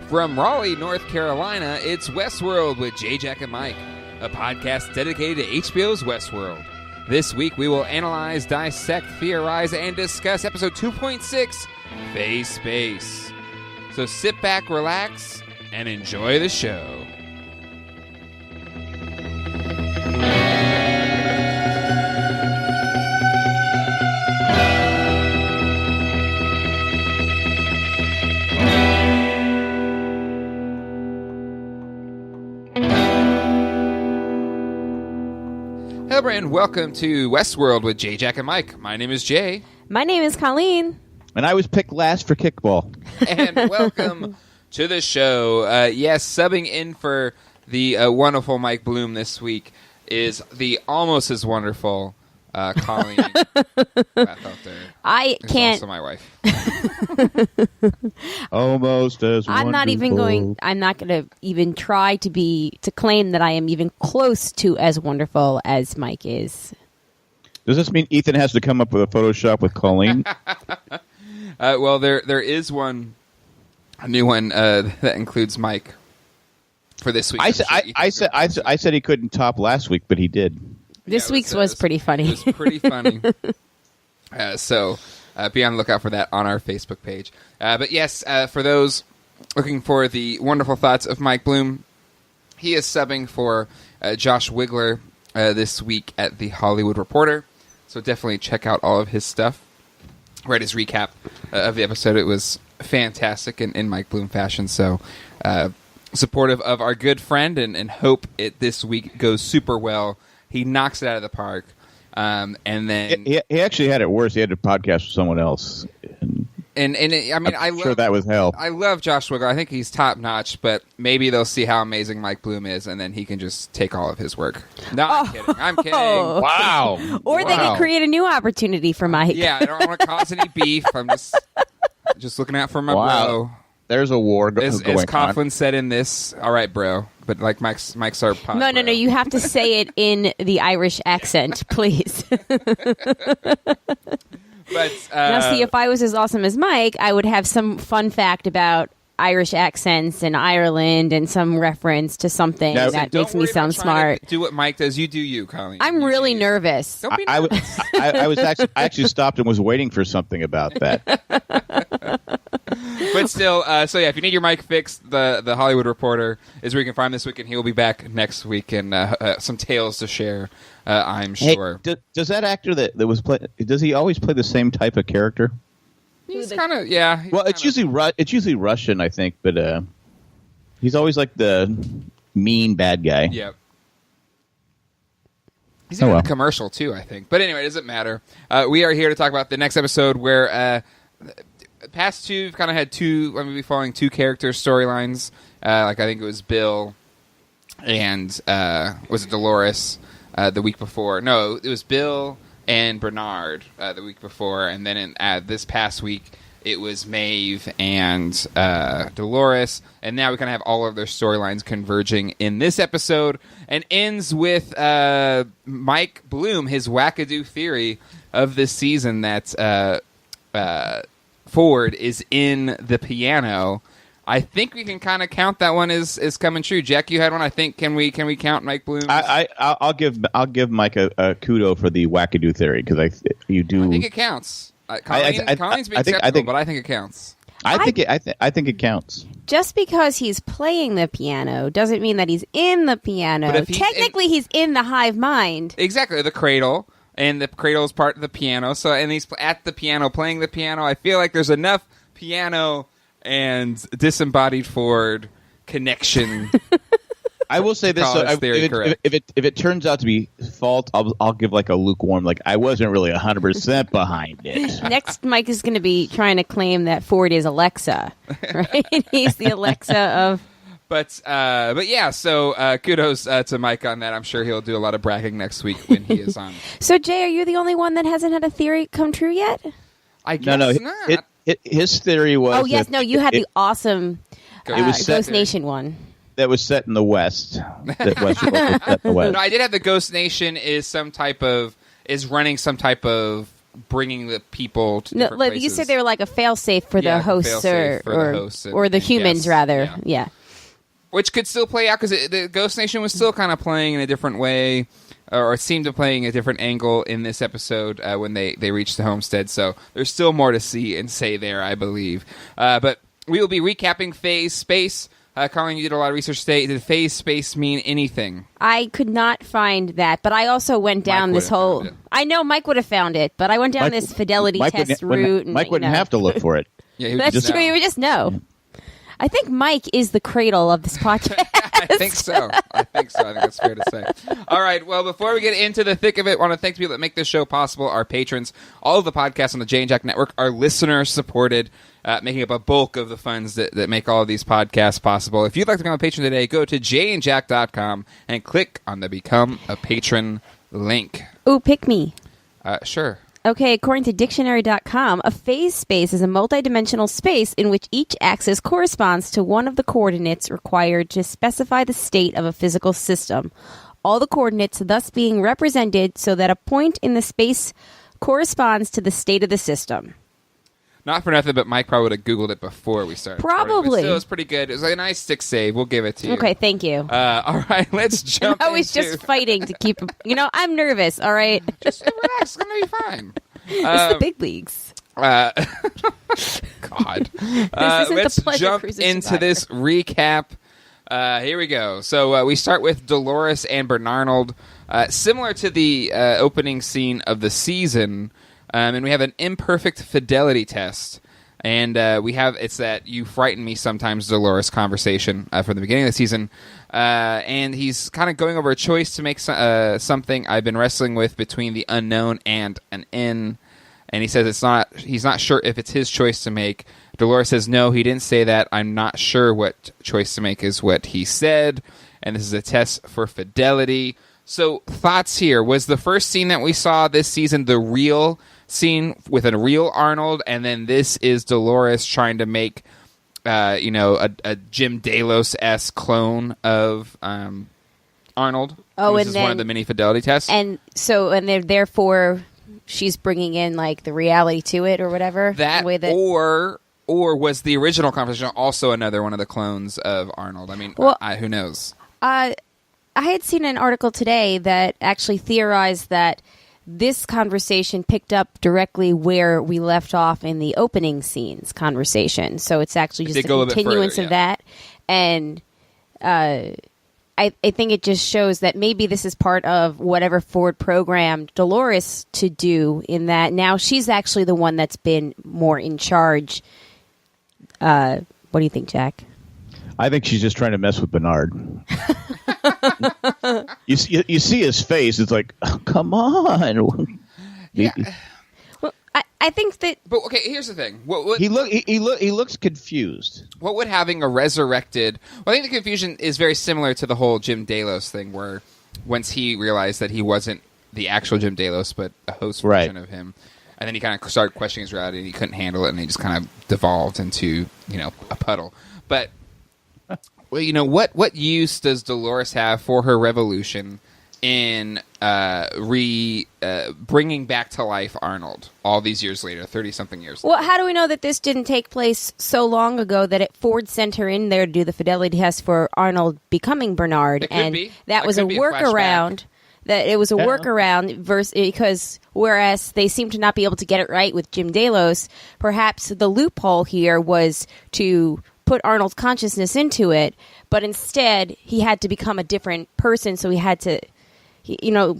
From Raleigh, North Carolina, it's Westworld with J. Jack and Mike, a podcast dedicated to HBO's Westworld. This week we will analyze, dissect, theorize, and discuss episode 2.6, Phase Space. So sit back, relax, and enjoy the show. Hello, and welcome to Westworld with J. Jack and Mike. My name is Jay. My name is Colleen. And I was picked last for kickball. And welcome to the show. Yes, subbing in for the wonderful Mike Bloom this week is the almost as wonderful Colleen. I can't. Also my wife. Almost as I'm not even going. I'm not going to even try to claim that I am even close to as wonderful as Mike is. Does this mean Ethan has to come up with a Photoshop with Colleen? Well, there is a new one that includes Mike for this week. I said he couldn't top last week, but he did. This week's was pretty funny. It was pretty funny. So be on the lookout for that on our Facebook page. But yes, for those looking for the wonderful thoughts of Mike Bloom, he is subbing for Josh Wigler this week at The Hollywood Reporter. So definitely check out all of his stuff. Read his recap of the episode. It was fantastic in Mike Bloom fashion. So supportive of our good friend and hope it this week goes super well. He knocks it out of the park. And then he actually had it worse. He had a podcast with someone else. I'm sure that was hell. I love Josh Wigler. I think he's top notch, but maybe they'll see how amazing Mike Bloom is, and then he can just take all of his work. No, I'm kidding. Wow. Or they could create a new opportunity for Mike. Yeah, I don't want to cause any beef. I'm just looking out for my bro. There's a war going on. As Coughlin said in this, all right, bro. But like Mike's our pod. No. You have to say it in the Irish accent, please. But now, see, if I was as awesome as Mike, I would have some fun fact about Irish accents and Ireland and some reference to something that makes me sound smart. Do what Mike does. You do you, Colleen. I'm really nervous. Don't be nervous. I was actually stopped and was waiting for something about that. But still, so yeah, if you need your mic fixed, the Hollywood Reporter is where you can find this week, and he will be back next week and some tales to share, I'm sure. Hey, does that actor that was does he always play the same type of character? He's kind of, yeah. Well, it's usually Russian, I think, but he's always like the mean bad guy. Yep. He's in a commercial, too, I think. But anyway, it doesn't matter. We are here to talk about the next episode where past two, we've kind of had I'm going to be following two character storylines. Like I think it was Bill and was it Dolores the week before? No, it was Bill and Bernard the week before, and then this past week it was Maeve and Dolores, and now we kind of have all of their storylines converging in this episode, and ends with Mike Bloom, his wackadoo theory of this season that Ford is in the piano. I think we can kind of count that one as coming true. Jack, you had one. I think can we count Mike Bloom? I'll give Mike a kudo for the wackadoo theory because you do. I think it counts. Colleen's being skeptical, but I think it counts. I think it counts. Just because he's playing the piano doesn't mean that he's in the piano. Technically, he's in the hive mind. Exactly, the cradle. And the cradle is part of the piano. So, and he's at the piano, playing the piano. I feel like there's enough piano and disembodied Ford connection. I will say this: if it turns out to be fault, I'll give like a lukewarm. Like I wasn't really 100% behind it. Next, Mike is going to be trying to claim that Ford is Alexa, right? He's the Alexa of. But yeah, so kudos to Mike on that. I'm sure he'll do a lot of bragging next week when he is on. So, Jay, are you the only one that hasn't had a theory come true yet? I guess not. His theory was... Oh, yes. No, you had the awesome Ghost Nation one. That was set in the West. That Westworld was set in the West. No, I did have the Ghost Nation is running some type of bringing the people to different places. You said they were like a fail-safe for the hosts or the humans, rather. Yeah. Which could still play out, because the Ghost Nation was still kind of playing in a different way, or it seemed to playing a different angle in this episode when they reached the homestead. So there's still more to see and say there, I believe. But we will be recapping Phase Space. Colleen, you did a lot of research today. Did Phase Space mean anything? I could not find that, but I also went down this whole... I know Mike would have found it, but I went down this fidelity test route. Mike wouldn't have to look for it. That's true. You would just know. I think Mike is the cradle of this podcast. I think so. I think that's fair to say. All right. Well, before we get into the thick of it, I want to thank the people that make this show possible, our patrons. All of the podcasts on the Jay and Jack Network are listener-supported, making up a bulk of the funds that make all of these podcasts possible. If you'd like to become a patron today, go to jayandjack.com and click on the Become a Patron link. Ooh, pick me. Sure. Okay, according to dictionary.com, a phase space is a multidimensional space in which each axis corresponds to one of the coordinates required to specify the state of a physical system. All the coordinates thus being represented so that a point in the space corresponds to the state of the system. Not for nothing, but Mike probably would have Googled it before we started. Probably. Still, it was pretty good. It was like a nice stick save. We'll give it to you. Okay, thank you. All right, let's jump I was just fighting to keep... I'm nervous, all right? Just relax. It's going to be fine. It's the big leagues. God. Let's jump into this recap. Here we go. So we start with Dolores and Bernarnold. Similar to the opening scene of the season... and we have an imperfect fidelity test. And it's that "you frighten me sometimes" Dolores conversation from the beginning of the season. And he's kind of going over a choice to make something I've been wrestling with between the unknown and an N. And he says he's not sure if it's his choice to make. Dolores says, "No, he didn't say that. I'm not sure what choice to make," is what he said. And this is a test for fidelity. So thoughts here. Was the first scene that we saw this season the real scene with a real Arnold, and then this is Dolores trying to make a Jim Delos-esque clone of Arnold? Oh, this and is one of the mini fidelity tests. And therefore she's bringing in like the reality to it or whatever. Or was the original conversation also another one of the clones of Arnold? I mean, who knows? I had seen an article today that actually theorized that this conversation picked up directly where we left off in the opening scenes conversation. So it's actually just a continuance of that. And I think it just shows that maybe this is part of whatever Ford programmed Dolores to do, in that now she's actually the one that's been more in charge. What do you think, Jack? I think she's just trying to mess with Bernard. You see his face. It's like, oh, come on. Yeah. Well, I think that. But okay, here's the thing. He looks confused. What would having a resurrected? Well, I think the confusion is very similar to the whole Jim Delos thing, where once he realized that he wasn't the actual Jim Delos, but a host version of him, and then he kind of started questioning his reality, and he couldn't handle it, and he just kind of devolved into a puddle. But well, what use does Dolores have for her revolution in bringing back to life Arnold all these years later, 30-something years later? Well, how do we know that this didn't take place so long ago that Ford sent her in there to do the fidelity test for Arnold becoming Bernard? It could be. That was a workaround. That it was a workaround because whereas they seem to not be able to get it right with Jim Delos, perhaps the loophole here was to put Arnold's consciousness into it, but instead he had to become a different person. So he had to,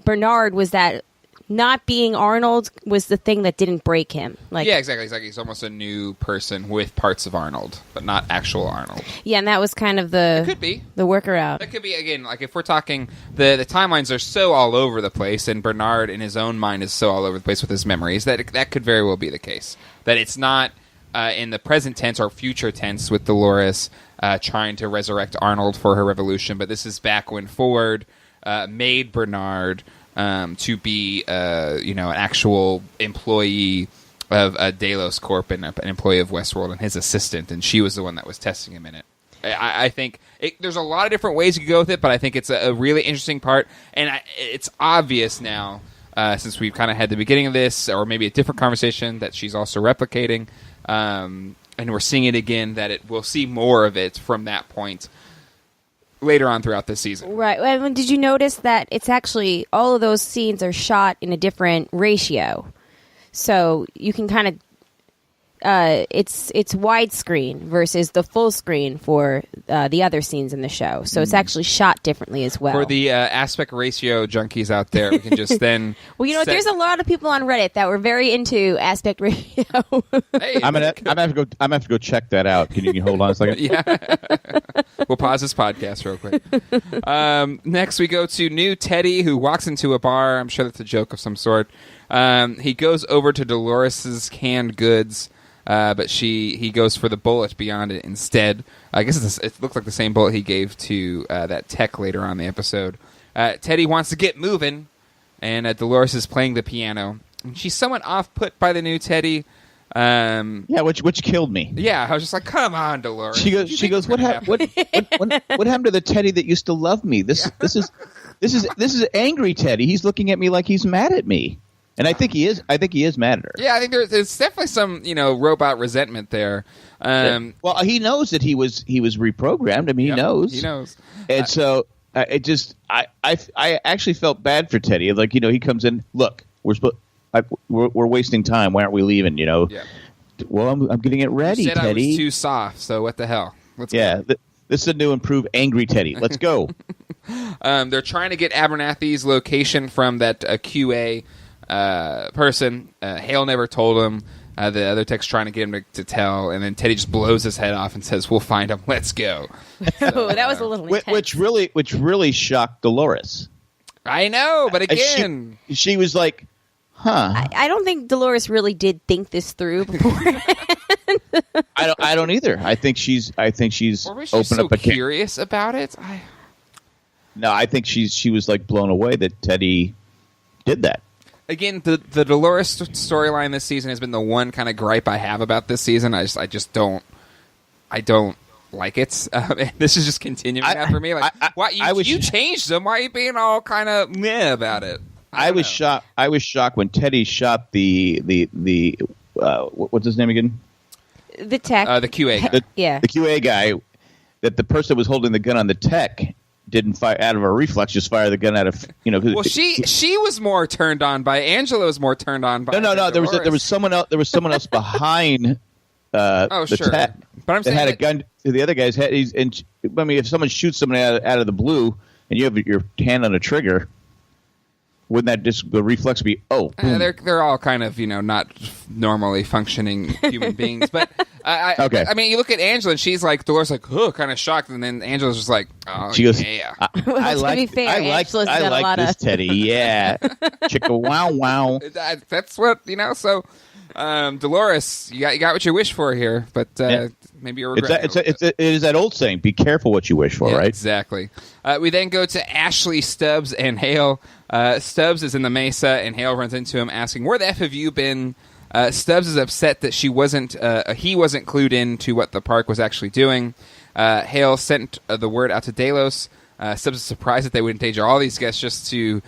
Bernard was that not being Arnold was the thing that didn't break him. Yeah, exactly. It's like he's almost a new person with parts of Arnold, but not actual Arnold. Yeah, and that was kind of the workaround. That could be, again, like if we're talking, the timelines are so all over the place, and Bernard in his own mind is so all over the place with his memories, that could very well be the case. That it's not in the present tense or future tense with Dolores trying to resurrect Arnold for her revolution, but this is back when Ford made Bernard to be an actual employee of Delos Corp and an employee of Westworld and his assistant, and she was the one that was testing him in it. I think there's a lot of different ways you could go with it, but I think it's a really interesting part, and it's obvious now since we've kind of had the beginning of this, or maybe a different conversation that she's also replicating, and we're seeing it again, that we'll see more of it from that point later on throughout the season. Right. Well, did you notice that it's actually all of those scenes are shot in a different ratio? So you can kind of it's widescreen versus the full screen for the other scenes in the show. So it's actually shot differently as well. For the aspect ratio junkies out there, we can just then... Well, there's a lot of people on Reddit that were very into aspect ratio. Hey, I'm gonna have to go check that out. Can you hold on a second? Yeah. We'll pause this podcast real quick. Next, we go to new Teddy, who walks into a bar. I'm sure that's a joke of some sort. He goes over to Dolores's canned goods, but he goes for the bullet beyond it instead. I guess it looks like the same bullet he gave to that tech later on in the episode. Teddy wants to get moving, and Dolores is playing the piano. And she's somewhat off-put by the new Teddy. Yeah, which killed me. Yeah, I was just like, "Come on, Dolores." She goes, what happened to the Teddy that used to love me? This is angry Teddy. He's looking at me like he's mad at me. And I think he is. I think he is mad at her. Yeah, I think there's definitely some robot resentment there. Well, he knows that he was reprogrammed. I mean, he knows. He knows. And so I actually felt bad for Teddy. Like he comes in. Look, we're wasting time. Why aren't we leaving? Yeah. Well, I'm getting it ready. You said Teddy. I was too soft. So what the hell? Let's go. This is a new improved angry Teddy. Let's go. They're trying to get Abernathy's location from that QA. Person. Hale never told him. The other tech's trying to get him to tell, and then Teddy just blows his head off and says, "We'll find him. Let's go." So, that was a little intense. Which really shocked Dolores. I know, but again, she was like, "Huh." I don't think Dolores really did think this through before. I don't either. I think she's or was she opened so up a curious about it. No, I think she was like blown away that Teddy did that. Again, the Dolores storyline this season has been the one kind of gripe I have about this season. I just don't like it. This is just continuing that for me. Like, why you changed them? Why are you being all kind of meh about it? I was shocked. I was shocked when Teddy shot the what's his name again? The tech, the QA guy. The QA guy. That the person that was holding the gun on the tech didn't fire out of a reflex, just fire the gun out of Well, she was more turned on by Angela. Was more turned on by no. There was someone else. There was someone else behind the tech. But I'm saying had a gun. The other guy's head. I mean, if someone shoots somebody out of the blue and you have your hand on a trigger, wouldn't that just the reflex be they're all kind of not normally functioning human beings, but okay. I mean, you look at Angela and she's like Dolores, like kind of shocked, and then Angela's just like, oh, she goes, yeah. I like this Teddy, yeah, chicka wow. That's what So Dolores, you got what you wish for here, but maybe you're regretting it is that old saying: be careful what you wish for, right? Exactly. We then go to Ashley, Stubbs, and Hale. Stubbs is in the Mesa, and Hale runs into him asking, "Where the F have you been?" Stubbs is upset that he wasn't clued in to what the park was actually doing. Hale sent the word out to Delos. Stubbs is surprised that they would endanger all these guests just to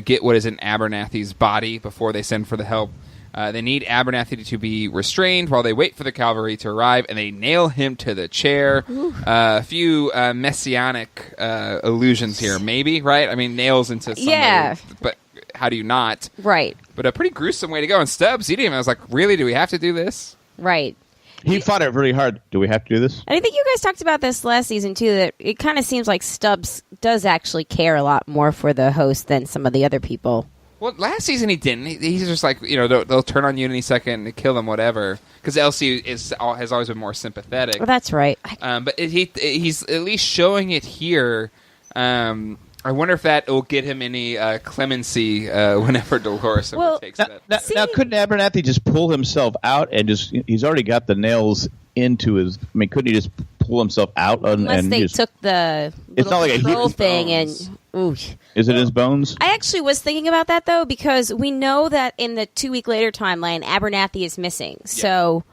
get what is in Abernathy's body before they send for the help. They need Abernathy to be restrained while they wait for the cavalry to arrive, and they nail him to the chair. A few messianic allusions here, maybe, right? I mean, nails into somebody. Yeah. But how do you not? Right. But a pretty gruesome way to go. And Stubbs, he didn't even, I was like, really? Do we have to do this? Right. He fought it really hard. Do we have to do this? And I think you guys talked about this last season, too, that it kind of seems like Stubbs does actually care a lot more for the host than some of the other people. Well, last season he didn't. He's just like, they'll turn on you in any second and kill them, whatever. Because Elsie has always been more sympathetic. Well, that's right. But he's at least showing it here. I wonder if that will get him any clemency whenever Dolores takes that. Now, couldn't Abernathy just pull himself out and he's already got the nails into his... I mean, couldn't he just pull himself out? Unless they took the little control thing and... Ooh. Is it his bones? I actually was thinking about that, though, because we know that in the 2 week later timeline, Abernathy is missing. Yeah. So,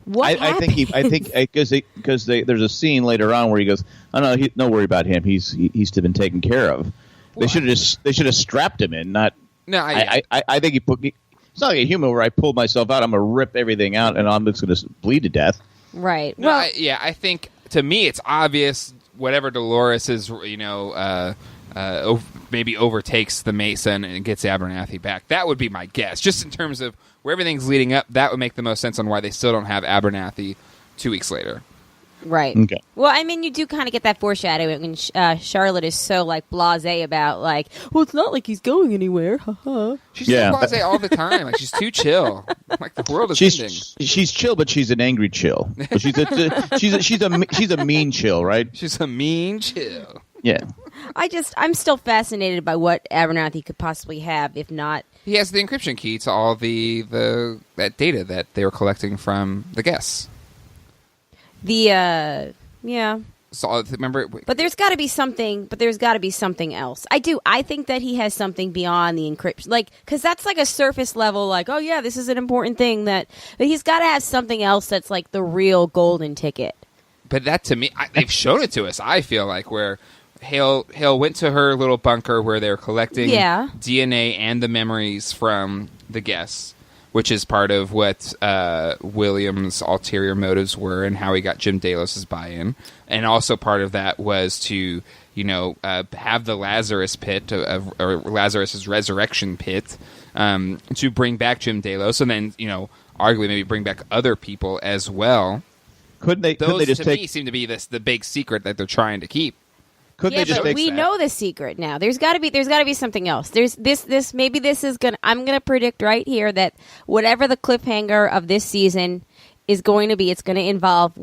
what happened? I think because there's a scene later on where he goes, "Oh no, don't worry about him. He's been taken care of." They should have strapped him in, not. No, I think he put me. It's not like a human where I pulled myself out. I'm gonna rip everything out and I'm just gonna bleed to death. Right. No, I think to me it's obvious. Whatever Dolores is, maybe overtakes the Mason and gets Abernathy back. That would be my guess. Just in terms of where everything's leading up, that would make the most sense on why they still don't have Abernathy 2 weeks later. Right. Okay. Well, I mean, you do kind of get that foreshadowing when Charlotte is so like blasé about like, well, it's not like he's going anywhere. She's so blasé all the time. Like she's too chill. Like the world is ending. She's chill, but she's an angry chill. So she's a mean chill, right? She's a mean chill. Yeah. I'm still fascinated by what Abernathy could possibly have, if not. He has the encryption key to all that data that they were collecting from the guests. Yeah. So remember, but there's got to be something. But there's got to be something else. I think that he has something beyond the encryption, like because that's like a surface level. Like, oh yeah, this is an important thing. But he's got to have something else that's like the real golden ticket. But that to me, they've shown it to us. I feel like where Hale went to her little bunker where they were collecting DNA and the memories from the guests, which is part of what William's ulterior motives were and how he got Jim Delos' buy-in. And also part of that was to, have the Lazarus pit, or Lazarus' resurrection pit, to bring back Jim Delos and then, arguably maybe bring back other people as well. Couldn't they just me seem to be the big secret that they're trying to keep. We know the secret now. There's got to be something else. There's this. Maybe this is gonna. I'm gonna predict right here that whatever the cliffhanger of this season is going to be, it's going to involve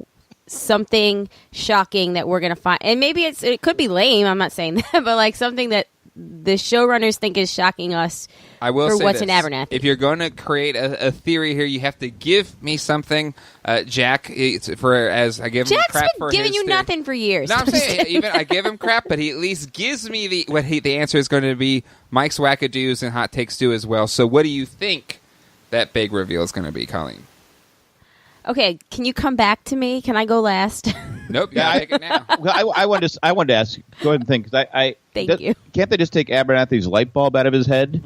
something shocking that we're gonna find. And maybe it could be lame. I'm not saying that, but like something that the showrunners think is shocking us. I will for say what's this. in Abernathy. If you're going to create a theory here, you have to give me something, Jack. As I give him Jack's crap been for giving his you theory. nothing for years. No, I'm saying even I give him crap, but he at least gives me the answer is going to be Mike's wackadoos and hot takes do as well. So, what do you think that big reveal is going to be, Colleen? Okay, can you come back to me? Can I go last? Nope, you gotta take it now. I wanted to ask. Go ahead and think. Thank you. Can't they just take Abernathy's light bulb out of his head?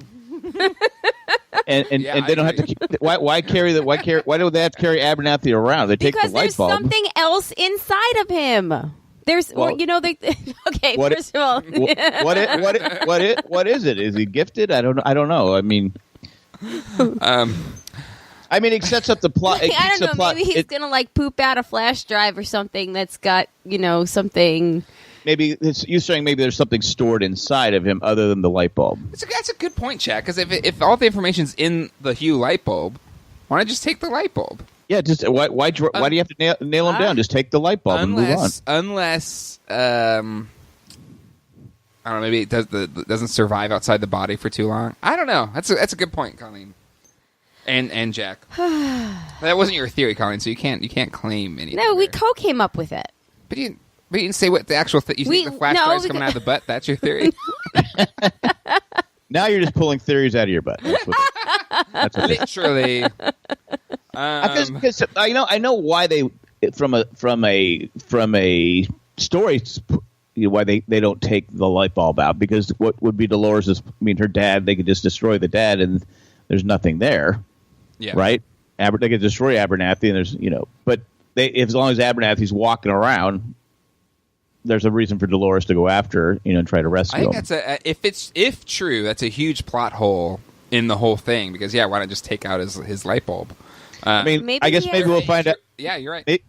and they don't have to. Why carry the? Why do they have to carry Abernathy around? They take the light bulb. Because there's something else inside of him. There's, okay. First of all, what is it? Is he gifted? I don't know. I mean, it sets up the plot. I don't know. Maybe he's gonna like poop out a flash drive or something that's got something. Maybe you're saying maybe there's something stored inside of him other than the light bulb. That's a good point, Chad. Because if all the information's in the Hue light bulb, why not just take the light bulb? Yeah, just why do you have to nail him down? Just take the light bulb and move on. Unless I don't know, maybe it doesn't survive outside the body for too long. I don't know. That's a good point, Colleen. And Jack. That wasn't your theory, Colleen, so you can't claim anything. No, we came up with it. But you didn't say what the actual you think the flash drive's coming out of the butt. That's your theory. Now you're just pulling theories out of your butt. That's what literally. Because I know why they from a story why they don't take the light bulb out, because what would be Dolores' her dad, they could just destroy the dad and there's nothing there. Yeah. Right? They could destroy Abernathy and there's but as long as Abernathy's walking around, there's a reason for Dolores to go after her, and try to rescue him. I think if true, that's a huge plot hole in the whole thing, because why not just take out his light bulb? Maybe we'll find out. Yeah, you're right.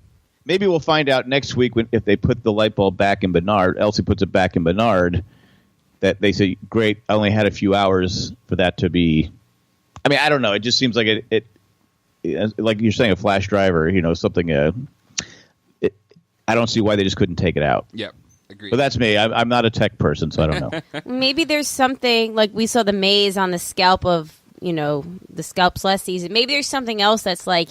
Maybe we'll find out next week if they put the light bulb back in Bernard. Elsie puts it back in Bernard. That they say, great. I only had a few hours for that to be. I don't know. It just seems like it like you're saying, a flash drive or something. I don't see why they just couldn't take it out. Yep, agreed. But that's me. I'm not a tech person, so I don't know. Maybe there's something like we saw the maze on the scalp of the scalps last season. Maybe there's something else that's like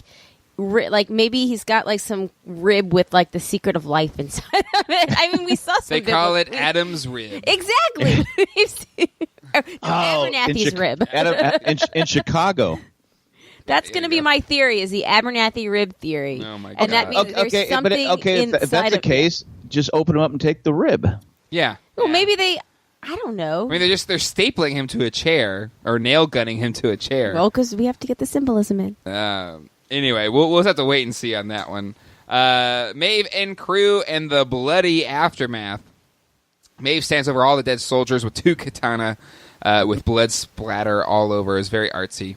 maybe he's got like some rib with like the secret of life inside of it. We saw some. They call it Adam's rib. Exactly. Abernathy's rib. In Chicago. That's going to be my theory, is the Abernathy rib theory. Oh my God. And that means there's something inside if that's the case, just open them up and take the rib. Yeah. Well, maybe they. I don't know. I mean, they're stapling him to a chair or nail gunning him to a chair. Well, because we have to get the symbolism in. Anyway, we'll just have to wait and see on that one. Maeve and crew and the bloody aftermath. Maeve stands over all the dead soldiers with 2 katana, with blood splatter all over. It's very artsy.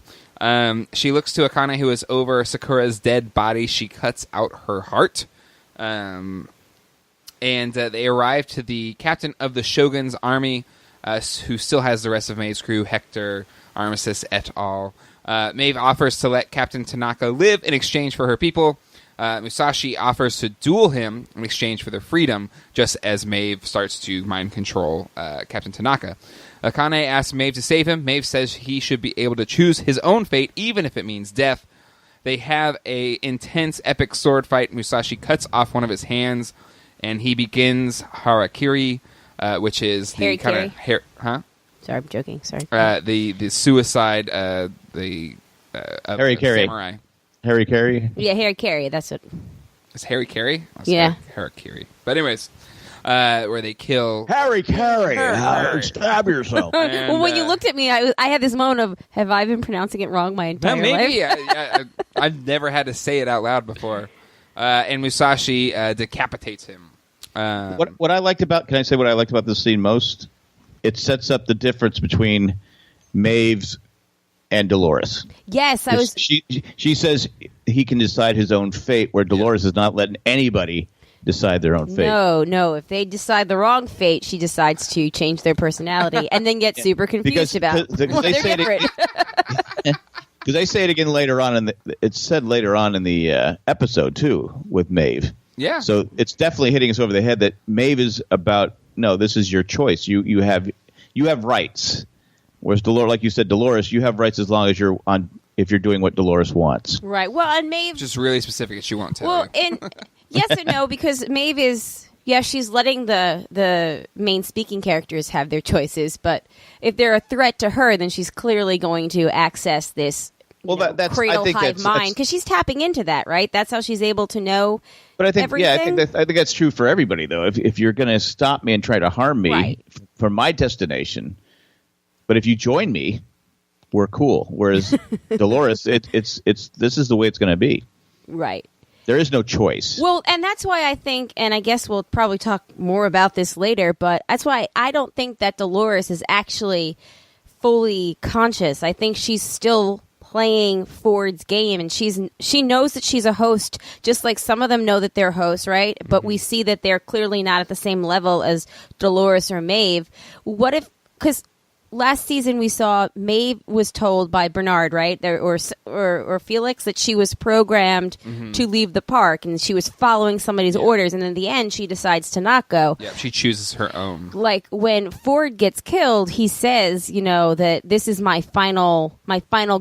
She looks to Akane, who is over Sakura's dead body. She cuts out her heart. And they arrive to the captain of the Shogun's army, who still has the rest of Maeve's crew, Hector, Armistice, et al. Maeve offers to let Captain Tanaka live in exchange for her people. Musashi offers to duel him in exchange for their freedom, just as Maeve starts to mind control Captain Tanaka. Akane asks Maeve to save him. Maeve says he should be able to choose his own fate, even if it means death. They have a intense, epic sword fight. Musashi cuts off one of his hands, and he begins harakiri, which is the kind of Sorry, I'm joking. Sorry. The suicide of Harikiri. samurai. Harikiri? Yeah, harikiri. That's what. Is Harikiri? Yeah. Harakiri. But anyways, where they kill Harikiri. Stab yourself. Well, when you looked at me, I had this moment of, have I been pronouncing it wrong my entire maybe. life? I've never had to say it out loud before. And Musashi decapitates him. What I liked about, can I say what I liked about this scene most? It sets up the difference between Maeve's and Dolores. Yes, I was. She says he can decide his own fate, where Dolores is not letting anybody decide their own fate. No. If they decide the wrong fate, she decides to change their personality and then get super confused about because they say different. Because they say it again later on, it's said later on in the episode too with Maeve. Yeah. So it's definitely hitting us over the head that Maeve is about. No, this is your choice. You have rights. Whereas Dolores, like you said, Dolores, you have rights as long as you're on. If you're doing what Dolores wants. Right. Well, and Maeve just really specific, and she won't tell. Well, you. and yes and no, because Maeve is. Yeah, she's letting the main speaking characters have their choices, but if they're a threat to her, then she's clearly going to access this cradle hive mind, because she's tapping into that, right? That's how she's able to know. But I think, everything. I think that's true for everybody, though. If you're going to stop me and try to harm me for my destination, but if you join me, we're cool. Whereas Dolores, it's this is the way it's going to be, right? There is no choice. Well, and that's why I think, and I guess we'll probably talk more about this later, but that's why I don't think that Dolores is actually fully conscious. I think she's still playing Ford's game, and she knows that she's a host, just like some of them know that they're hosts, right? Mm-hmm. But we see that they're clearly not at the same level as Dolores or Maeve. What if, because last season we saw Maeve was told by Bernard, right, or Felix, that she was programmed to leave the park, and she was following somebody's orders, and in the end she decides to not go. Yeah, she chooses her own. Like when Ford gets killed, he says, that this is my final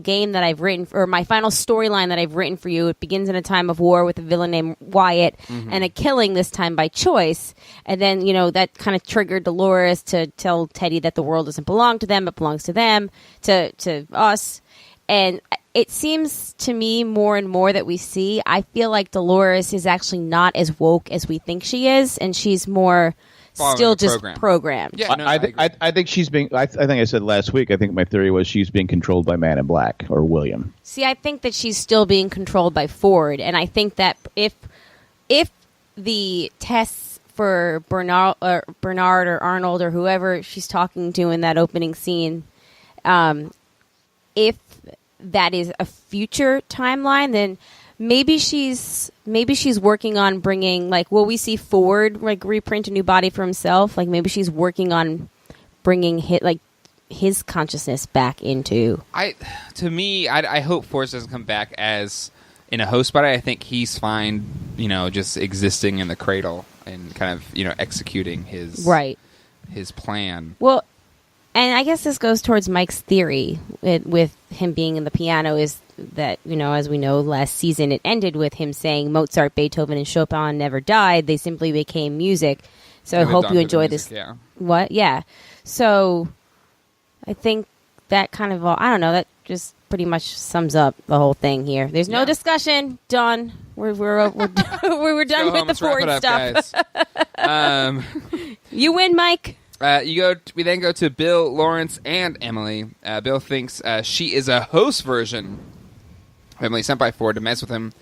game that I've written, or my final storyline that I've written for you. It begins in a time of war with a villain named Wyatt and a killing, this time by choice. And then, that kind of triggered Dolores to tell Teddy that the world doesn't belong to them, it belongs to them, to us. And it seems to me more and more that we see, I feel like Dolores is actually not as woke as we think she is, and she's more still just programmed. Yeah, no, I think she's being. I think I said last week. I think my theory was she's being controlled by Man in Black or William. See, I think that she's still being controlled by Ford, and I think that if the tests for Bernard or Arnold or whoever she's talking to in that opening scene, if that is a future timeline, then maybe she's working on bringing, will we see Ford reprint a new body for himself? Like maybe she's working on bringing his consciousness back into. I hope Ford doesn't come back as in a host body. I think he's fine, just existing in the cradle and kind of executing his plan. Well, and I guess this goes towards Mike's theory with him being in the piano, is that, as we know, last season it ended with him saying Mozart, Beethoven, and Chopin never died. They simply became music. So I hope you enjoy this. Yeah. What? Yeah. So I think that kind of I don't know, that just pretty much sums up the whole thing here. There's no discussion. Done. We're done with the Ford stuff. You You win, Mike. We then go to Bill, Lawrence, and Emily. Bill thinks she is a host version of Emily sent by Ford to mess with him.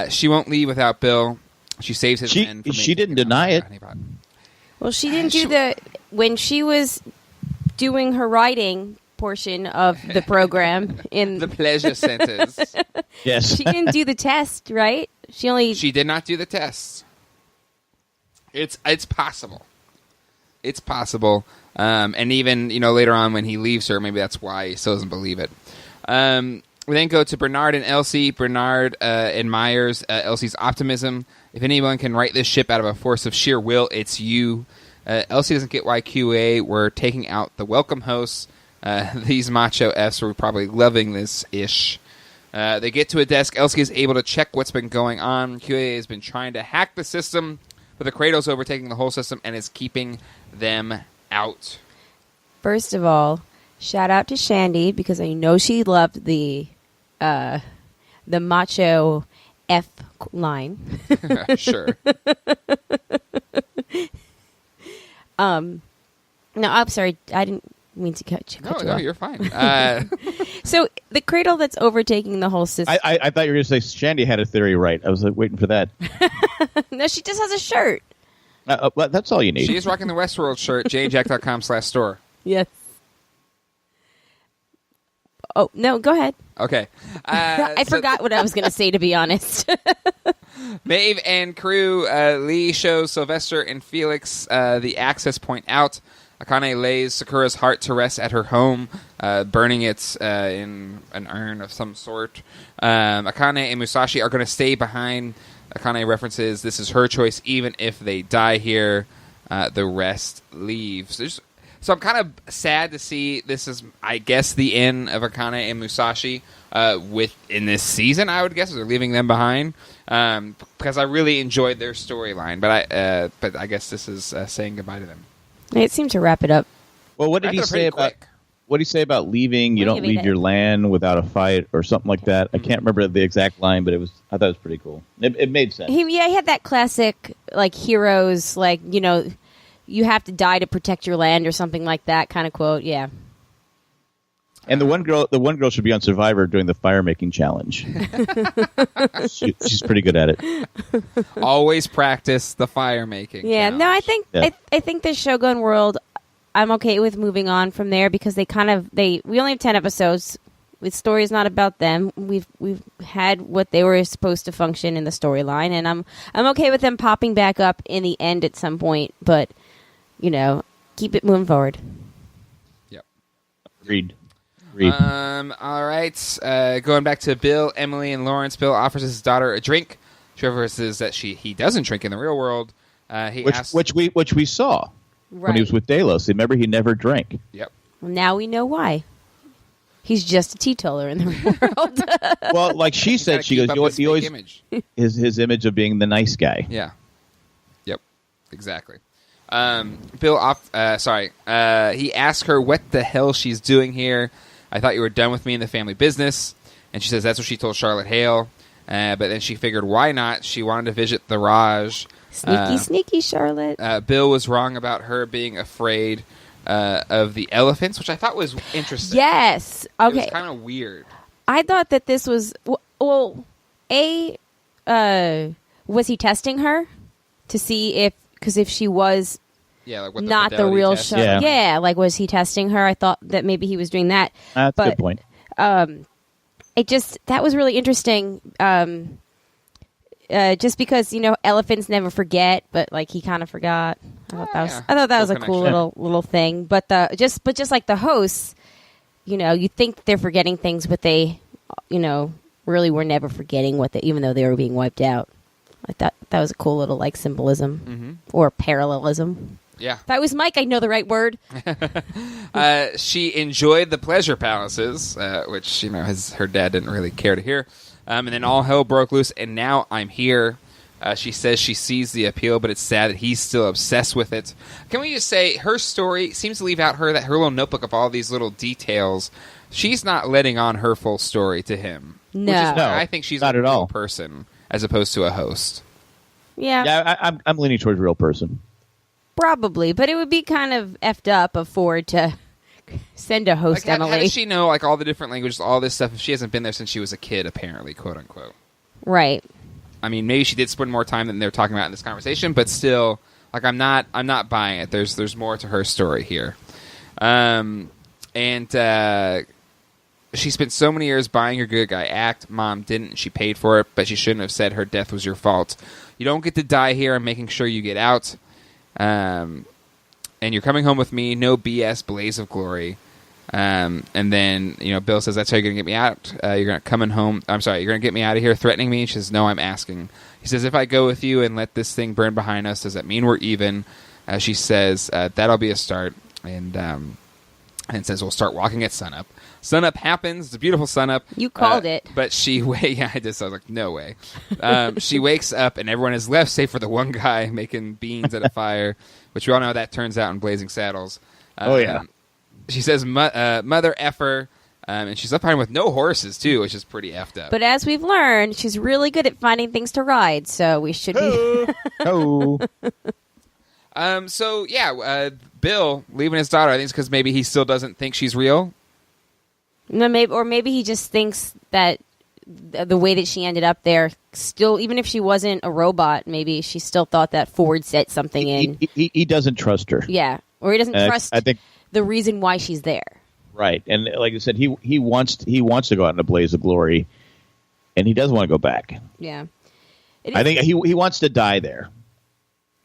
She won't leave without Bill. She saves his men. She didn't deny it. Well, she didn't do when she was doing her writing portion of the program in the pleasure centers. Yes. She didn't do the test, right? She did not do the test. It's possible. It's possible. And even, later on when he leaves her, maybe that's why he still doesn't believe it. We then go to Bernard and Elsie. Bernard admires Elsie's optimism. If anyone can right this ship out of a force of sheer will, it's you. Elsie doesn't get why QA were taking out the welcome hosts. These macho Fs were probably loving this ish. They get to a desk. Elsie is able to check what's been going on. QA has been trying to hack the system, but the Cradle's overtaking the whole system and is keeping them out. First of all, shout out to Shandy because I know she loved the macho F line. Sure. No, I'm sorry. I didn't mean to cut you No, off. you're fine. So the Cradle that's overtaking the whole system. I thought you were going to say Shandy had a theory right. I was waiting for that. No, she just has a shirt. But that's all you need. She's rocking the Westworld shirt, jjack.com/store. Yes. Oh, no, go ahead. Okay. I forgot what I was going to say, to be honest. Maeve and crew, Lee shows Sylvester and Felix the access point out. Akane lays Sakura's heart to rest at her home, burning it in an urn of some sort. Akane and Musashi are going to stay behind. Akane references this is her choice, even if they die here. The rest leaves. So I'm kind of sad to see this is, I guess, the end of Akane and Musashi in this season, I would guess, they're leaving them behind. Because I really enjoyed their storyline, but I guess this is saying goodbye to them. It seemed to wrap it up. Well, what did he say about leaving? You don't leave your land without a fight, or something like that. I can't remember the exact line, but I thought it was pretty cool. It made sense. He had that classic heroes, you have to die to protect your land or something like that kind of quote. Yeah. And the one girl should be on Survivor doing the fire making challenge. She's pretty good at it. Always practice the fire making. Yeah. challenge. No, I think the Shogun World, I'm okay with moving on from there because we only have 10 episodes. The story's not about them. We've had what they were supposed to function in the storyline, and I'm okay with them popping back up in the end at some point, but keep it moving forward. Yep. Agreed. All right. Going back to Bill, Emily, and Lawrence. Bill offers his daughter a drink. She references that he doesn't drink in the real world. Which we saw when he was with Delos. Remember, he never drank. Yep. Well, now we know why. He's just a teetotaler in the real world. Well, like she said, she goes, he always image. his image of being the nice guy. Yeah. Yep. Exactly. Bill, he asked her what the hell she's doing here. I thought you were done with me in the family business. And she says that's what she told Charlotte Hale. But then she figured, why not? She wanted to visit the Raj. Sneaky Charlotte. Bill was wrong about her being afraid of the elephants, which I thought was interesting. Yes. Okay. It was kind of weird. I thought that this was... Well, was he testing her to see if... Because if she was... Yeah, like not the real test. show. Yeah, was he testing her? I thought that maybe he was doing that. That's a good point. That was really interesting. Just because elephants never forget, but he kind of forgot. I thought that was a cool little thing. But just like the hosts, you think they're forgetting things, but they, really were never forgetting even though they were being wiped out. I thought that was a cool little symbolism or parallelism. Yeah. If I was Mike, I'd know the right word. She enjoyed the pleasure palaces, which her dad didn't really care to hear. And then all hell broke loose, and now I'm here. She says she sees the appeal, but it's sad that he's still obsessed with it. Can we just say her story seems to leave out her little notebook of all these little details. She's not letting on her full story to him. No. Which is why I think she's not a at real all. person as opposed to a host. Yeah. Yeah, I'm leaning towards real person. Probably, but it would be kind of effed up of Ford to send a host, Like, Emily. how does she know like all the different languages, all this stuff, if she hasn't been there since she was a kid, apparently, quote unquote? Right. I mean, maybe she did spend more time than they're talking about in this conversation, but still, like, I'm not buying it. There's more to her story here. She spent so many years buying your good guy act. Mom didn't. She paid for it, but she shouldn't have said her death was your fault. You don't get to die here. I'm making sure you get out. And you're coming home with me. No BS, blaze of glory. And then, Bill says, that's how you're going to get me out. You're going to coming home. I'm sorry, you're going to get me out of here, threatening me. She says, no, I'm asking. He says, if I go with you and let this thing burn behind us, does that mean we're even? She says, that'll be a start. And says, we'll start walking at sunup. Sunup happens. It's a beautiful sunup. You called it. But yeah, I just, I was like, no way. She wakes up and everyone is left, save for the one guy making beans at a fire, which we all know how that turns out in Blazing Saddles. Oh, yeah. She says, mother effer, and she's left behind with no horses, too, which is pretty effed up. But as we've learned, she's really good at finding things to ride, so we should be... Oh. Bill leaving his daughter, I think it's because maybe he still doesn't think she's real. No, maybe he just thinks that the way that she ended up there, still, even if she wasn't a robot, maybe she still thought that Ford set something in. He doesn't trust her. Yeah, or he doesn't trust I think the reason why she's there. Right, and like I said, he wants to go out in a blaze of glory, and he doesn't want to go back. Yeah, I think he wants to die there.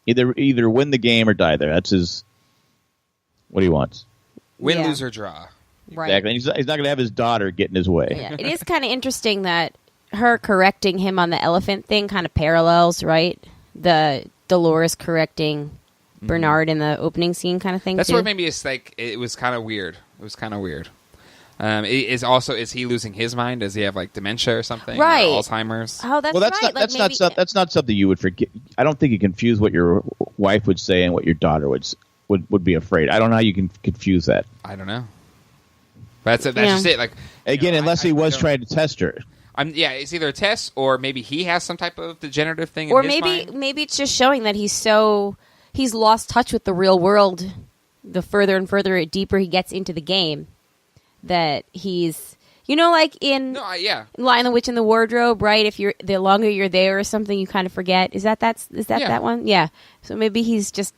Either win the game or die there. That's what he wants. Win, Yeah. lose, or draw. Right. Exactly. He's not going to have his daughter get in his way. Yeah, it is kind of interesting that her correcting him on the elephant thing kind of parallels, right? The Dolores correcting Bernard in the opening scene kind of thing. That's too. where maybe it's like it was kind of weird. It was kind of weird. Is he losing his mind? Does he have like dementia or something? Right. Or Alzheimer's? Oh, that's Well, that's right. not that's not something you would forget. I don't think you confuse what your wife would say and what your daughter would be afraid. I don't know how you can confuse that. I don't know. But that's just it. Like Again, unless he was trying to test her. It's either a test or maybe he has some type of degenerative thing. or in his maybe mind. maybe it's just showing that he's lost touch with the real world. The further and further deeper he gets into the game, that he's like in Lion, the Witch, and the Wardrobe, right? If you're the longer you're there or something, you kind of forget. Is that that one? Yeah. So maybe he's just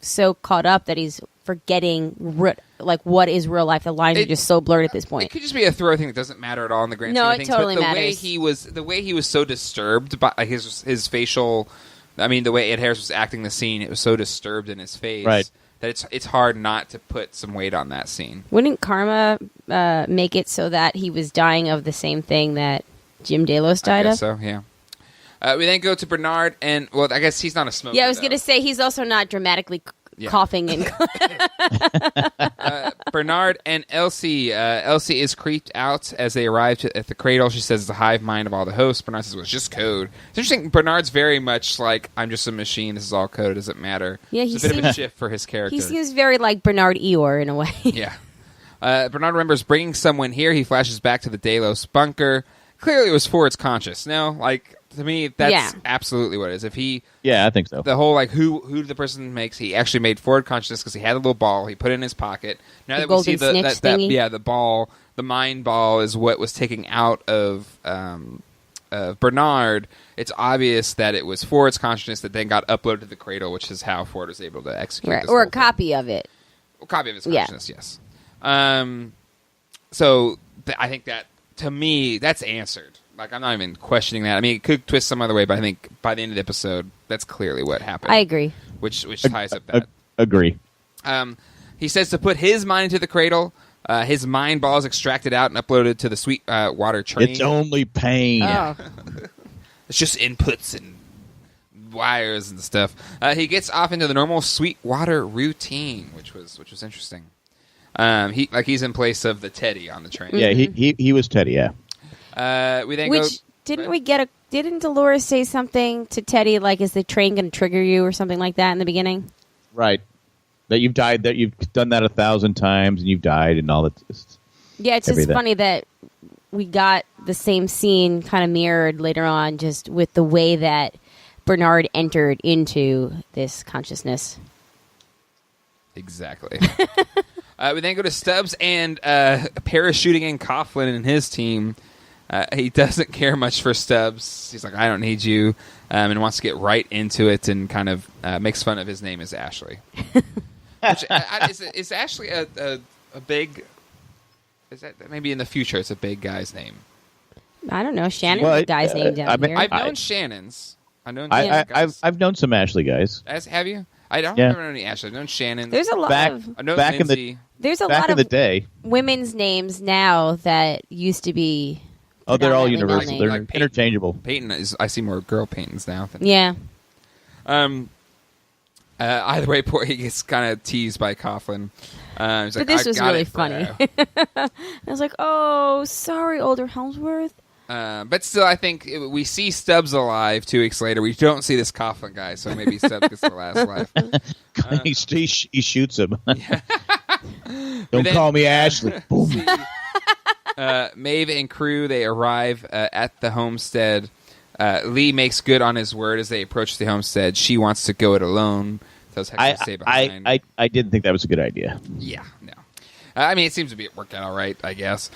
so caught up that he's forgetting what is real life. The lines are just so blurred at this point. It could just be a throw thing that doesn't matter at all in the grand No, scheme of it things. totally but matters. The way he was so disturbed by his facial, the way Ed Harris was acting the scene, it was so disturbed in his face, right, that it's hard not to put some weight on that scene. Wouldn't karma make it so that he was dying of the same thing that Jim Delos died of? So, yeah. We then go to Bernard, and I guess he's not a smoker. Yeah, I was going to say he's also not dramatically coughing and. Bernard and Elsie. Elsie is creeped out as they arrive at the cradle. She says it's a hive mind of all the hosts. Bernard says, well, it's just code. It's interesting. Bernard's very much like, I'm just a machine. This is all code. It doesn't matter. Yeah, it's a bit of a shift for his character. He seems very like Bernard Eeyore in a way. Yeah. Bernard remembers bringing someone here. He flashes back to the Delos bunker. Clearly, it was Ford's conscious. No, to me, that's absolutely what it is. If he, I think so. The whole who the person makes, he actually made Ford consciousness because he had a little ball. He put it in his pocket. Now that we see the ball, the mind ball is what was taken out of Bernard. It's obvious that it was Ford's consciousness that then got uploaded to the cradle, which is how Ford was able to execute right. this Or whole a copy of it. A copy of his consciousness, yes. I think that, to me, that's answered. I'm not even questioning that. It could twist some other way, but I think by the end of the episode, that's clearly what happened. I agree. Which ties up that. Agree. He says to put his mind into the cradle. His mind ball is extracted out and uploaded to the sweet water train. It's only pain. Oh. It's just inputs and wires and stuff. He gets off into the normal sweet water routine, which was interesting. He's in place of the Teddy on the train. Yeah, he was Teddy. Yeah. We then didn't Dolores say something to Teddy like, "Is the train going to trigger you?" or something like that in the beginning? Right. That you've died. That you've done that 1,000 times and you've died and all that. Yeah, it's just funny that we got the same scene kind of mirrored later on, just with the way that Bernard entered into this consciousness. Exactly. We then go to Stubbs and parachuting in Coughlin and his team. He doesn't care much for Stubbs. He's like, I don't need you, and wants to get right into it and kind of makes fun of his name as Ashley. Which, is Ashley a big... Is that maybe in the future it's a big guy's name? I don't know. Shannon's a guy's name down here. I've known Shannon's. I've known some Ashley guys. Have you? I don't remember any Ashley. I've known Shannon. There's a lot of... I've known back Lindsay. There's a lot of women's names now that used to be... Oh, they're all universal. names. They're Like interchangeable. Peyton is... I see more girl Peytons now. Yeah. Either way, he gets kind of teased by Coughlin. He's like, this was really it, funny. I was like, oh, sorry, older Helmsworth. But still, I think we see Stubbs alive 2 weeks later. We don't see this Coughlin guy, so maybe Stubbs gets the last life. He shoots him. Don't call me Ashley. Boom. Maeve and crew, they arrive at the homestead. Lee makes good on his word as they approach the homestead. She wants to go it alone. Tells Hector to stay behind. I didn't think that was a good idea. Yeah, no. I mean, it seems to be working out all right, I guess.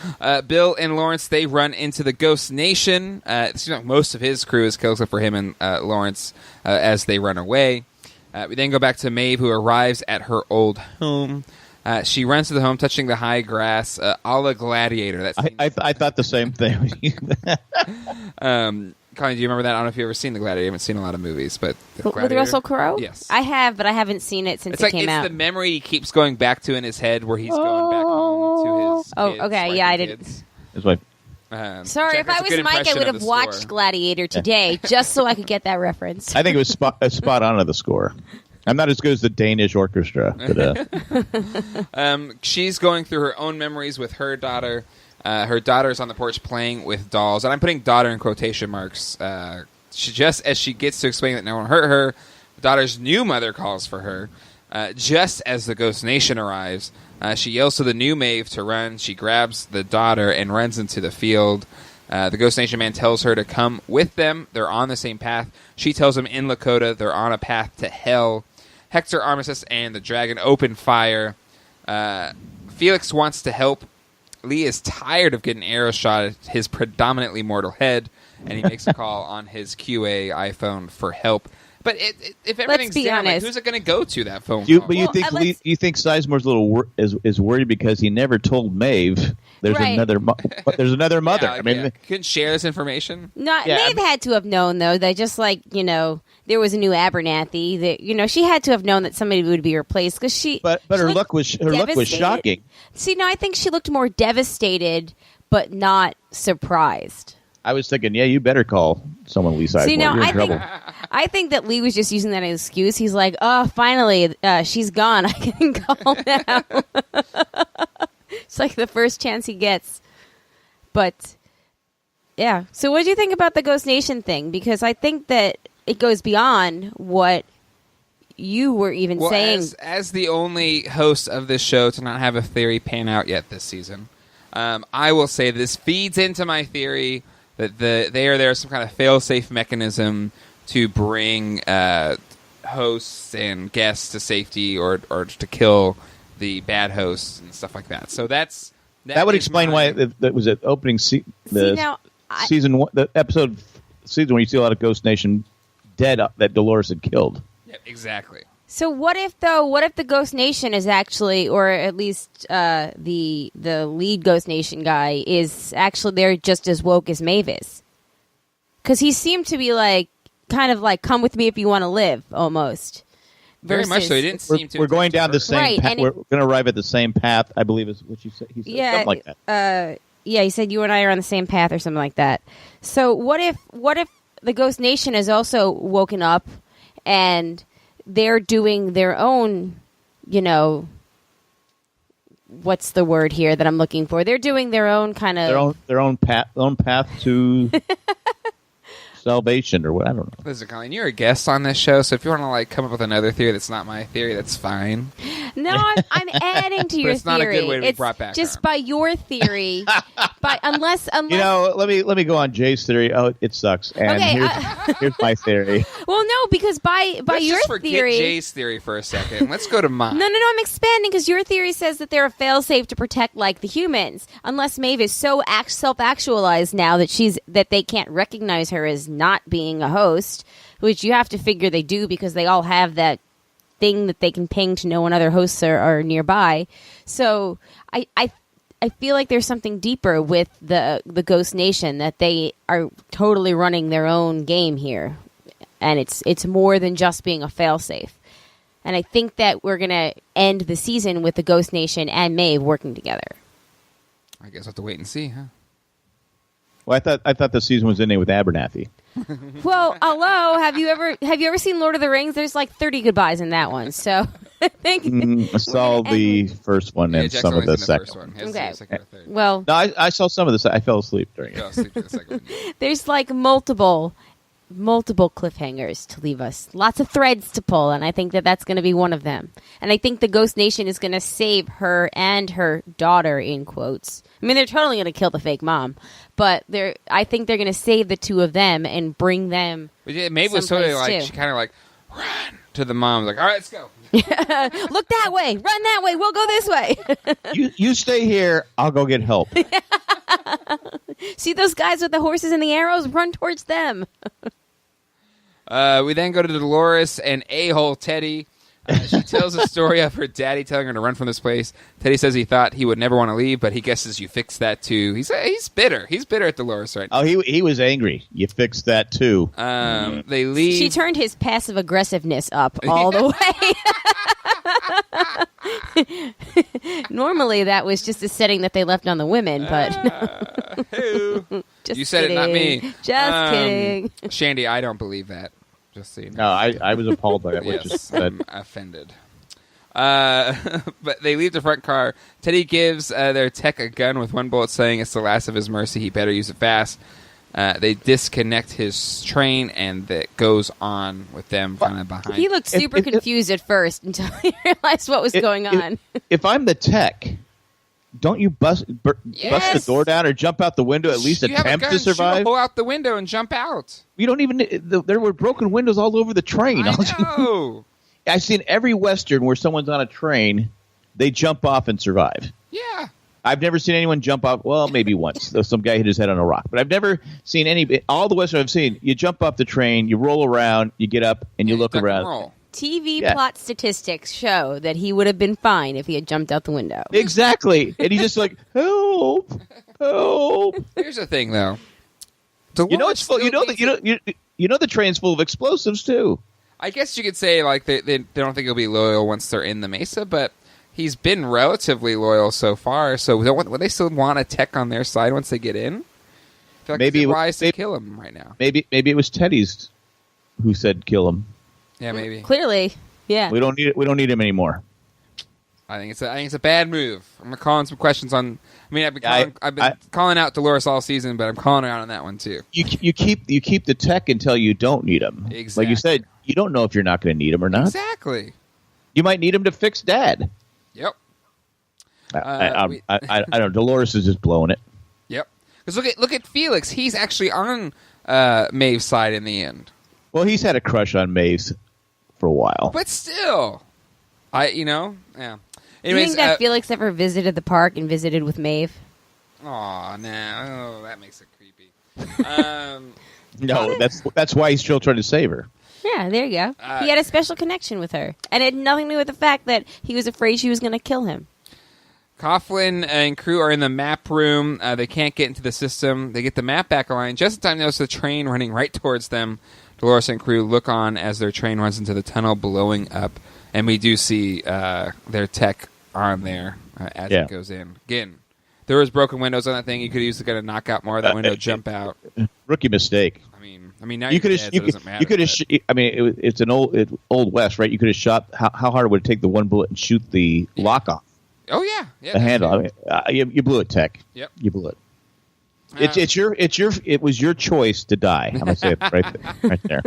Bill and Lawrence, they run into the Ghost Nation. It seems like most of his crew is killed except for him and Lawrence as they run away. We then go back to Maeve, who arrives at her old home. She runs to the home, touching the high grass, a la Gladiator. I thought the same thing. Colleen, do you remember that? I don't know if you've ever seen The Gladiator. I haven't seen a lot of movies, but with Russell Crowe? Yes. I have, but I haven't seen it since it came out. It's the memory he keeps going back to in his head where he's going back home to his kids, okay. Yeah, I didn't. That's why. Sorry, if I was Mike, I would have watched Gladiator today just so I could get that reference. I think it was spot on to the score. I'm not as good as the Danish orchestra. But, she's going through her own memories with her daughter. Her daughter's on the porch playing with dolls, and I'm putting daughter in quotation marks. Just as she gets to explain that no one hurt her, the daughter's new mother calls for her. Just as the Ghost Nation arrives, she yells to the new Maeve to run. She grabs the daughter and runs into the field. The Ghost Nation man tells her to come with them. They're on the same path. She tells him in Lakota they're on a path to hell. Hector, Armistice, and the dragon open fire. Felix wants to help. Lee is tired of getting arrow shot at his predominantly mortal head, and he makes a call on his QA iPhone for help. But if everything's down, like, who's it going to go to, that phone call? But you think Sizemore's a little is worried because he never told Maeve there's another mother. Yeah, I mean, couldn't share this information. Maeve had to have known, though, that just like there was a new Abernathy. That she had to have known that somebody would be replaced because she. But her look was shocking. See, no, I think she looked more devastated, but not surprised. I was thinking, you better call someone Lee Sizemore. See, no, You're in trouble. I think that Lee was just using that as an excuse. He's like, oh, finally, she's gone. I can call now. It's like the first chance he gets. But, yeah. So what do you think about the Ghost Nation thing? Because I think that it goes beyond what you were even saying. As the only host of this show to not have a theory pan out yet this season, I will say this feeds into my theory that there's some kind of fail-safe mechanism to bring hosts and guests to safety or to kill the bad hosts and stuff like that. So that would explain why that was at opening season one, the episode season where you see a lot of Ghost Nation dead that Dolores had killed. Yeah, exactly. So what if the Ghost Nation is actually, or at least the lead Ghost Nation guy is actually there just as woke as Maeve is? Because he seemed to be like, kind of like, come with me if you want to live, almost. Very much so. He didn't seem to. We're going down the same path. We're going to arrive at the same path, I believe is what you said. He said something like that. He said you and I are on the same path or something like that. So what if the Ghost Nation has also woken up and they're doing their own, what's the word here that I'm looking for? They're doing their own kind of their own path to salvation or what, I don't know. Listen, Colleen, you're a guest on this show, so if you want to come up with another theory that's not my theory, that's fine. No, I'm adding to your it's not a theory. good way to be It's brought back, just Harm. by your theory. Unless let me go on Jay's theory. Oh, it sucks. And Okay, here's my theory. well, no, because by Let's your just forget theory, Jay's theory for a second. Let's go to mine. No, I'm expanding because your theory says that they're a failsafe to protect like the humans. Unless Maeve is so self-actualized now that they can't recognize her as not being a host, which you have to figure they do because they all have that thing that they can ping to know when other hosts are nearby. So I feel like there's something deeper with the Ghost Nation, that they are totally running their own game here, and it's more than just being a failsafe. And I think that we're gonna end the season with the Ghost Nation and Maeve working together. I guess we'll have to wait and see, huh? Well, I thought the season was ending with Abernathy. Well, hello, have you ever seen Lord of the Rings? There's like 30 goodbyes in that one, so I think I saw the first one and Jack's some of only the seen second first one. one. His Okay. the second or third. well, No, I saw some of this. I fell asleep during Go it. sleep for the second one. there's like multiple cliffhangers to leave us. Lots of threads to pull, and I think that that's going to be one of them. And I think the Ghost Nation is going to save her and her daughter, in quotes. I mean, they're totally going to kill the fake mom, but I think they're going to save the two of them and bring them. But yeah, Maeve was totally someplace, like, too. she kind of like, run to the mom. Like, all right, let's go. Look that way, run that way, we'll go this way. You stay here. I'll go get help. See those guys with the horses and the arrows? Run towards them. We then go to Dolores and a-hole Teddy. She tells a story of her daddy telling her to run from this place. Teddy says he thought he would never want to leave, but he guesses you fixed that too. He's bitter. He's bitter at Dolores right now. Oh, he was angry. You fixed that too. They leave. She turned his passive aggressiveness up all the way. Normally, that was just a setting that they left on the women, but Who? just You said kidding. it, not me. Just kidding. Shandy, I don't believe that. Just so you know. No, I was appalled by that. Yes, I'm offended. But they leave the front car. Teddy gives their tech a gun with one bullet, saying it's the last of his mercy. He better use it fast. They disconnect his train, and that goes on with them kind of behind. He looked super confused at first until he realized what was going on. If I'm the tech, don't you bust the door down or jump out the window? At least you have a attempt gun, to survive. Shoot a hole out the window and jump out. You don't even. There were broken windows all over the train. I know. I've seen every Western where someone's on a train, they jump off and survive. Yeah. I've never seen anyone jump off. Well, maybe once. Some guy hit his head on a rock. But I've never seen all the Westerns I've seen, you jump off the train, you roll around, you get up, and you look duck and around. roll. TV plot statistics show that he would have been fine if he had jumped out the window. Exactly. And he's just like, help, help. Here's the thing, though. You know it's full. You know the train's full of explosives too. I guess you could say like they don't think he'll be loyal once they're in the Mesa, but he's been relatively loyal so far. So would they still want a tech on their side once they get in? I feel like Maybe it's wise to kill him right now. Maybe it was Teddy's who said kill him. Yeah, maybe. Clearly, yeah. We don't need him anymore. I think it's a bad move. I'm gonna call in some questions on. I mean, I've been calling out Dolores all season, but I'm calling her out on that one too. You keep the tech until you don't need him. Exactly. Like you said, you don't know if you're not going to need him or not. Exactly. You might need him to fix Dad. Yep. I don't know. Dolores is just blowing it. Yep. Because look at Felix. He's actually on Maeve's side in the end. Well, he's had a crush on Maeve for a while. But still, yeah. Do you think that Felix ever visited the park and visited with Maeve? Aw, nah. Oh, that makes it creepy. No, that's why he's still trying to save her. Yeah, there you go. He had a special connection with her. And it had nothing to do with the fact that he was afraid she was going to kill him. Coughlin and crew are in the map room. They can't get into the system. They get the map back online. Just in time to notice the train running right towards them. Dolores and crew look on as their train runs into the tunnel, blowing up. And we do see their tech on there as it goes in. Again, there was broken windows on that thing. You could use to get a knockout more of that window, jump out. Rookie mistake. I mean, now you could have. It's an old West, right? You could have shot. How hard would it take the one bullet and shoot the lock off? Oh yeah, the handle. I mean, you blew it, Tech. Yep, you blew it. It was your choice to die. I'm gonna say it right there.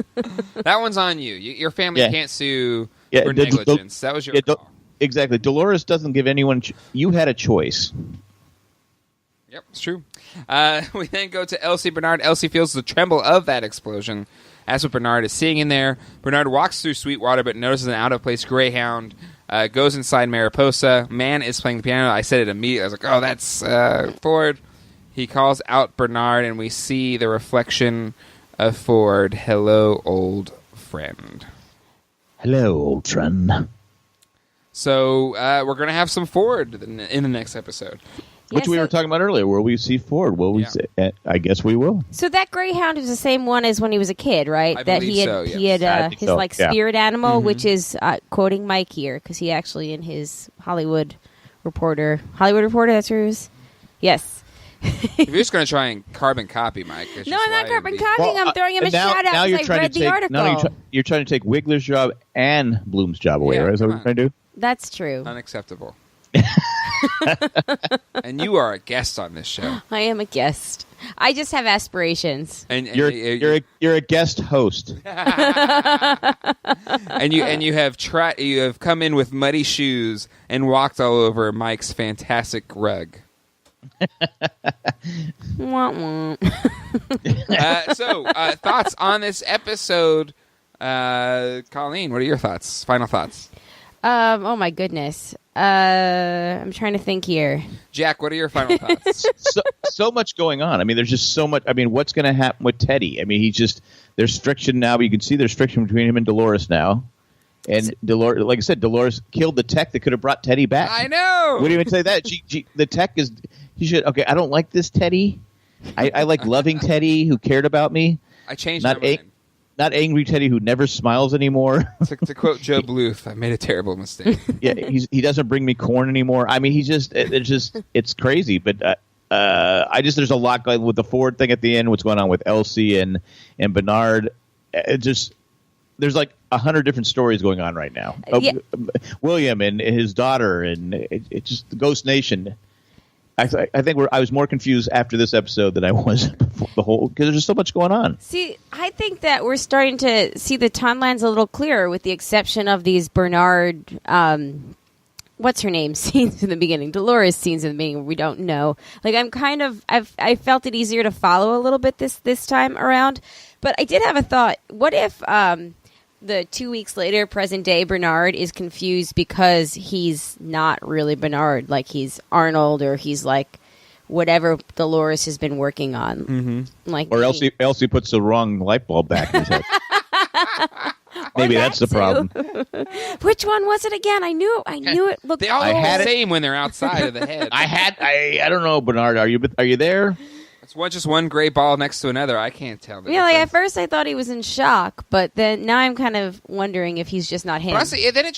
That one's on you. Your family can't sue for negligence. That was your call. exactly. Dolores doesn't give anyone. You had a choice. Yep, it's true. We then go to Elsie Bernard. Elsie feels the tremble of that explosion. That's what Bernard is seeing in there. Bernard walks through Sweetwater, but notices an out-of-place Greyhound. Goes inside Mariposa. Man is playing the piano. I said it immediately. I was like, oh, that's Ford. He calls out Bernard, and we see the reflection of Ford. Hello, old friend. Hello, old friend. So we're going to have some Ford in the next episode. Which we were talking about earlier. Will we see Ford? Will we? See, I guess we will. So that Greyhound is the same one as when he was a kid, right? I that believe he had, so, yes. he had his spirit animal, Mm-hmm. which is quoting Mike here because he actually in his Hollywood Reporter. That's who he was. Yes. If you're just going to try and carbon copy, Mike. No, I'm not carbon copying. I'm throwing him a shout out because I read the article. Now you're trying to take Wiggler's job and Bloom's job away, right? Is that what you're trying to do? That's true. Unacceptable. And you are a guest on this show. I am a guest. I just have aspirations. And you're a guest host. and you have come in with muddy shoes and walked all over Mike's fantastic rug. Wah, wah. So, thoughts on this episode, Colleen? What are your thoughts? Final thoughts. Oh my goodness. I'm trying to think here. Jack, what are your final thoughts? so much going on. I mean, there's just so much. I mean, what's going to happen with Teddy? I mean, there's friction now. But you can see there's friction between him and Dolores now. And Dolores, like I said, Dolores killed the tech that could have brought Teddy back. I know. Wouldn't even say that. The tech is. He should. Okay, I don't like this Teddy. I like loving Teddy who cared about me. I changed my mind. Not angry Teddy who never smiles anymore. To quote Joe Bluth, I made a terrible mistake. Yeah, he doesn't bring me corn anymore. I mean, it's crazy. But there's a lot going with the Ford thing at the end. What's going on with Elsie and Bernard? There's like 100 different stories going on right now. Yeah. William and his daughter, and it's just the Ghost Nation. I think I was more confused after this episode than I was before the whole, because there's just so much going on. See, I think that we're starting to see the timelines a little clearer, with the exception of these Bernard, what's her name, scenes in the beginning, Dolores scenes in the beginning. We don't know. Like I felt it easier to follow a little bit this time around. But I did have a thought. What if the 2 weeks later, present day Bernard is confused because he's not really Bernard, like he's Arnold, or he's like whatever Dolores has been working on. Mm-hmm. Like, or Elsie puts the wrong light bulb back in his head. Maybe that's the problem. Which one was it again? I knew it looked. They all look the same when they're outside of the head. I don't know, Bernard. Are you there? It's just one gray ball next to another. I can't tell. Yeah, like at first I thought he was in shock, but then now I'm kind of wondering if he's just not him. But honestly, then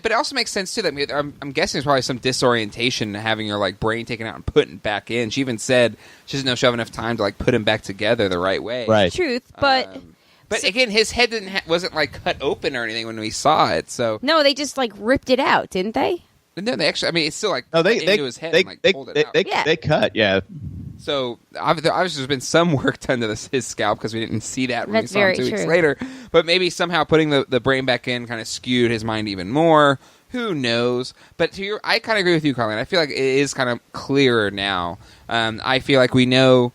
but it also makes sense too. That I'm guessing there's probably some disorientation having your like brain taken out and putting back in. She even said she doesn't know if she'll have enough time to like put him back together the right way. Right. Truth, but. But again, his head wasn't like cut open or anything when we saw it. So no, they just like ripped it out, didn't they? No, they actually. I mean, it's still like into his head and like pulled it out. They cut, yeah. So obviously, there's been some work done to his scalp because we didn't see that when That's we saw him 2 very weeks true. later. But maybe somehow putting the brain back in kind of skewed his mind even more. Who knows? But I kind of agree with you, Colleen. I feel like it is kind of clearer now. I feel like we know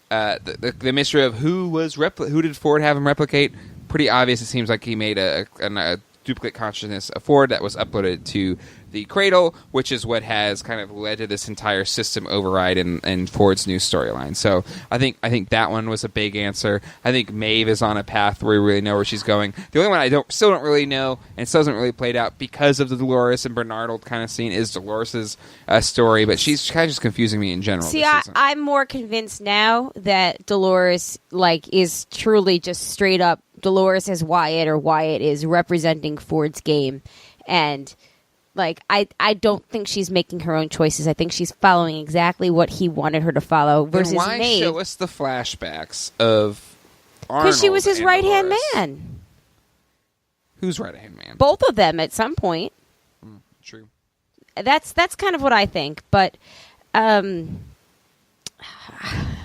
the mystery of who did Ford have him replicate. Pretty obvious. It seems like he made a duplicate consciousness of Ford that was uploaded to the Cradle, which is what has kind of led to this entire system override in Ford's new storyline. So I think that one was a big answer. I think Maeve is on a path where we really know where she's going. The only one I still don't really know, and still hasn't really played out because of the Dolores and Bernard kind of scene, is Dolores' story, but she's kind of just confusing me in general. See, I'm more convinced now that Dolores is truly just straight up Dolores as Wyatt, or Wyatt is representing Ford's game, and I don't think she's making her own choices. I think she's following exactly what he wanted her to follow. Versus then why Maeve, show us the flashbacks of Arnold? Because she was his right hand man. Who's right hand man? Both of them at some point. True. That's kind of what I think, but.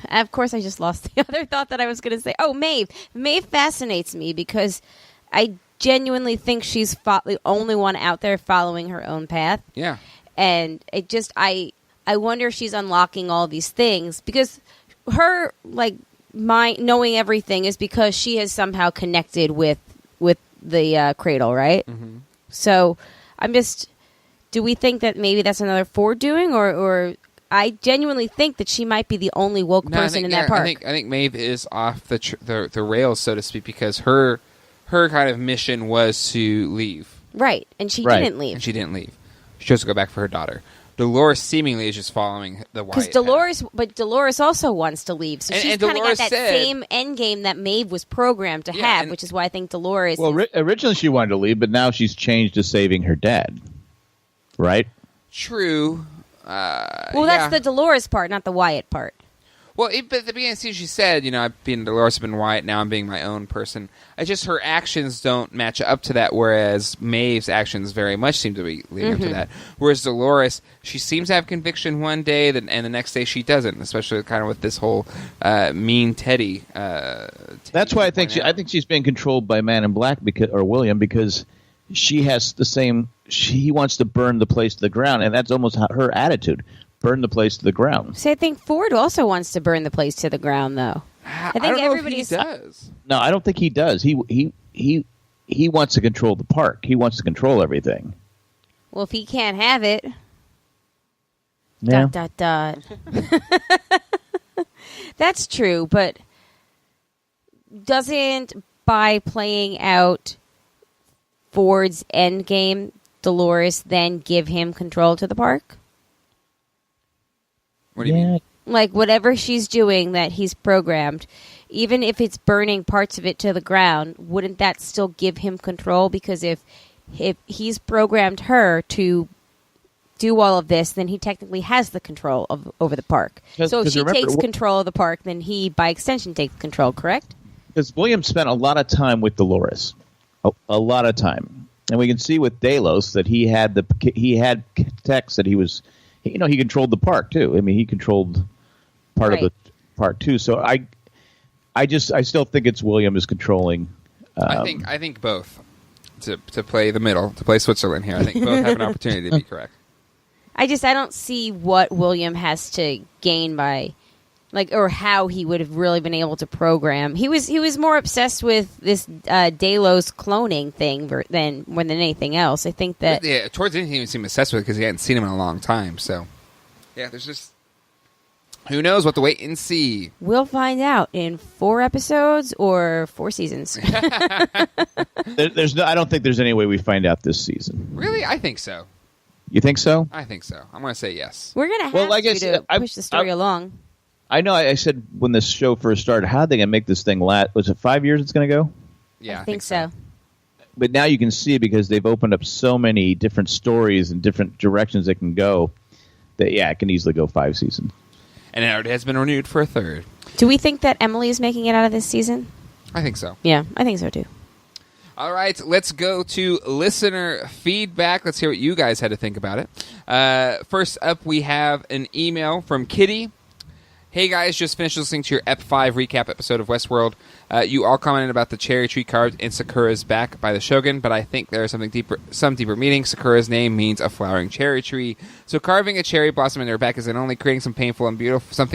Of course, I just lost the other thought that I was going to say. Oh, Maeve. Maeve fascinates me because I genuinely think she's the only one out there following her own path. Yeah. And it just, I wonder if she's unlocking all these things because her, like, knowing everything is because she has somehow connected with the cradle, right? Mm-hmm. So I'm just, do we think that maybe that's another foredoing, or I genuinely think that she might be the only woke person in that park. I think Maeve is off the rails, so to speak, because her kind of mission was to leave. Right, and she didn't leave. And she didn't leave. She chose to go back for her daughter. Dolores seemingly is just following the Wyatt path. But Dolores also wants to leave, so she's kind of got that same end game that Maeve was programmed to have, which is why I think Dolores. Well, originally she wanted to leave, but now she's changed to saving her dad. Right. True. That's the Dolores part, not the Wyatt part. Well, but at the beginning of the season, she said, I've been Dolores, I've been Wyatt, now I'm being my own person. It's just her actions don't match up to that, whereas Maeve's actions very much seem to be leading up to that. Whereas Dolores, she seems to have conviction one day, and the next day she doesn't, especially kind of with this whole mean Teddy. That's why I think she's being controlled by Man in Black or William, because she has the same. He wants to burn the place to the ground, and that's almost her attitude. Burn the place to the ground. So I think Ford also wants to burn the place to the ground, though. I think everybody does. No, I don't think he does. He wants to control the park. He wants to control everything. Well, if he can't have it, yeah. ... That's true, but doesn't by playing out Ford's end game, Dolores then give him control to the park? What do you mean? Like, whatever she's doing that he's programmed, even if it's burning parts of it to the ground, wouldn't that still give him control? Because if he's programmed her to do all of this, then he technically has the control over the park. So if she takes control of the park, then he, by extension, takes control, correct? Because William spent a lot of time with Dolores. A lot of time. And we can see with Delos that he had text that he was... he controlled the park too. I mean, he controlled part of the park too. So I still think it's William is controlling. I think both to play the middle, to play Switzerland here. I think both have an opportunity to be correct. I don't see what William has to gain by, or how he would have really been able to program. He was more obsessed with this Delos cloning thing than more than anything else. I think that towards the end he didn't seem obsessed with it because he hadn't seen him in a long time. So there's just who knows what to wait and see. We'll find out in 4 episodes or 4 seasons. I don't think there's any way we find out this season. Really, I think so. You think so? I think so. I'm going to say yes. We're going to have to push the story along. I know. I said when this show first started, how are they going to make this thing last? Was it 5 years it's going to go? Yeah, I think so. But now you can see because they've opened up so many different stories and different directions it can go that, it can easily go 5 seasons. And it has been renewed for a 3rd. Do we think that Emily is making it out of this season? I think so. Yeah, I think so too. All right, let's go to listener feedback. Let's hear what you guys had to think about it. First up, we have an email from Kitty. Hey guys, just finished listening to your Ep 5 recap episode of Westworld. You all commented about the cherry tree carved in Sakura's back by the Shogun, but I think there is some deeper meaning. Sakura's name means a flowering cherry tree. So carving a cherry blossom in her back isn't only creating something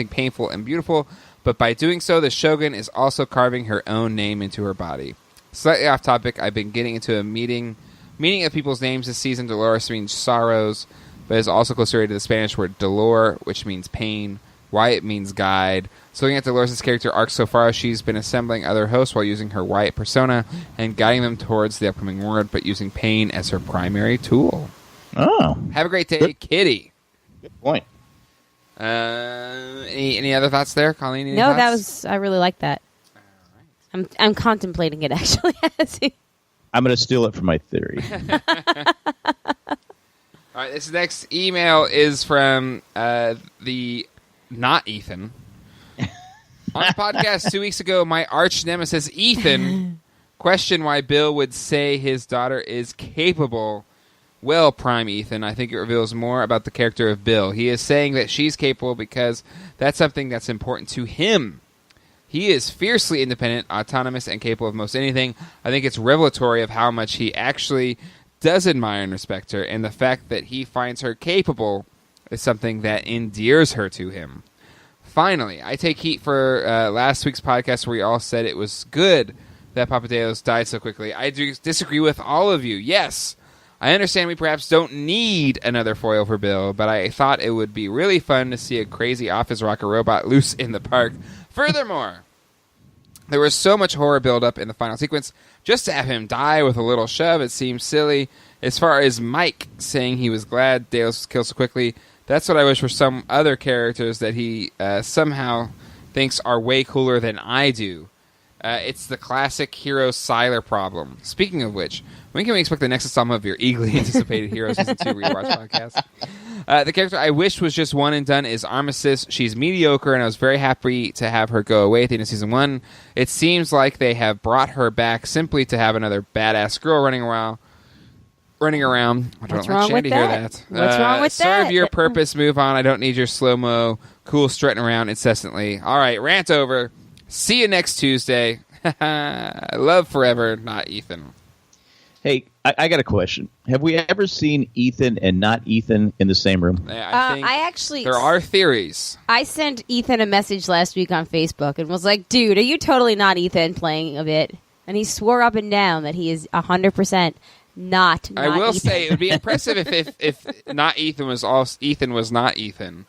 painful and beautiful, but by doing so, the Shogun is also carving her own name into her body. Slightly off topic, I've been getting into a meaning of people's names this season. Dolores means sorrows, but is also closely related to the Spanish word dolor, which means pain. Wyatt means guide. So looking at Dolores' character arc so far, she's been assembling other hosts while using her Wyatt persona and guiding them towards the upcoming world, but using pain as her primary tool. Oh. Have a great day, Kitty. Good point. Any other thoughts there, Colleen? No, thoughts? I really like that. All right. I'm contemplating it, actually. I'm going to steal it for my theory. All right, this next email is from the... Not Ethan. On the podcast 2 weeks ago, my arch nemesis Ethan questioned why Bill would say his daughter is capable. Well, Prime Ethan, I think it reveals more about the character of Bill. He is saying that she's capable because that's something that's important to him. He is fiercely independent, autonomous, and capable of most anything. I think it's revelatory of how much he actually does admire and respect her, and the fact that he finds her capable is something that endears her to him. Finally, I take heat for last week's podcast where we all said it was good that Papadelos died so quickly. I do disagree with all of you. Yes, I understand we perhaps don't need another foil for Bill, but I thought it would be really fun to see a crazy office rocker robot loose in the park. Furthermore, there was so much horror build-up in the final sequence. Just to have him die with a little shove, it seems silly. As far as Mike saying he was glad Delos was killed so quickly, that's what I wish for some other characters that he somehow thinks are way cooler than I do. It's the classic hero Siler problem. Speaking of which, when can we expect the next installment of your eagerly anticipated Heroes Season 2 Rewatch podcast? The character I wish was just one and done is Armistice. She's mediocre, and I was very happy to have her go away at the end of Season 1. It seems like they have brought her back simply to have another badass girl running around. I don't like Shandy to hear that. What's wrong with that? Serve your purpose, move on. I don't need your slow-mo, cool strutting around incessantly. All right, rant over. See you next Tuesday. Love forever, not Ethan. Hey, I got a question. Have we ever seen Ethan and not Ethan in the same room? I actually there are theories. I sent Ethan a message last week on Facebook and was like, dude, are you totally not Ethan playing a bit? And he swore up and down that he is 100% not I will Ethan. say it would be impressive if not Ethan was not Ethan.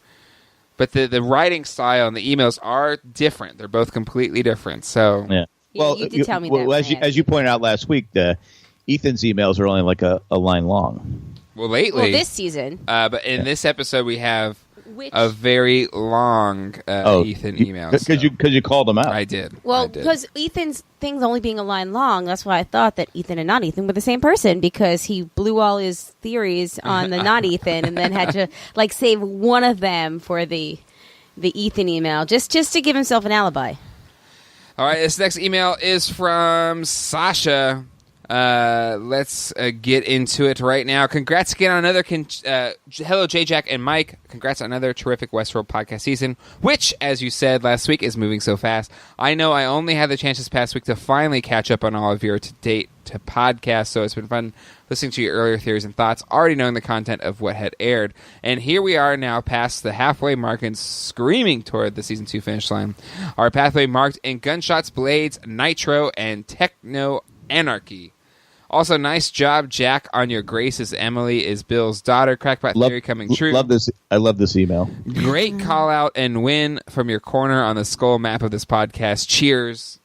But the writing style and the emails are different. They're both completely different. So yeah. Well, you did tell me that. As you pointed out last week, Ethan's emails are only like a line long. Well, lately, this season. But in this episode, we have a very long Ethan email. Because you called him out. I did. Well, because Ethan's things only being a line long, that's why I thought that Ethan and not Ethan were the same person, because he blew all his theories on the not Ethan and then had to save one of them for the Ethan email just to give himself an alibi. All right, this next email is from Sasha. Let's get into it right now. Congrats again on another... hello, J-Jack and Mike. Congrats on another terrific Westworld podcast season, which, as you said last week, is moving so fast. I know I only had the chance this past week to finally catch up on all of your to-date podcasts, so it's been fun listening to your earlier theories and thoughts, already knowing the content of what had aired. And here we are now past the halfway mark and screaming toward the Season 2 finish line. Our pathway marked in gunshots, blades, nitro, and techno anarchy. Also, nice job, Jack, on your grace as Emily is Bill's daughter. Crackpot theory coming true. I love this email. Great call out and win from your corner on the skull map of this podcast. Cheers.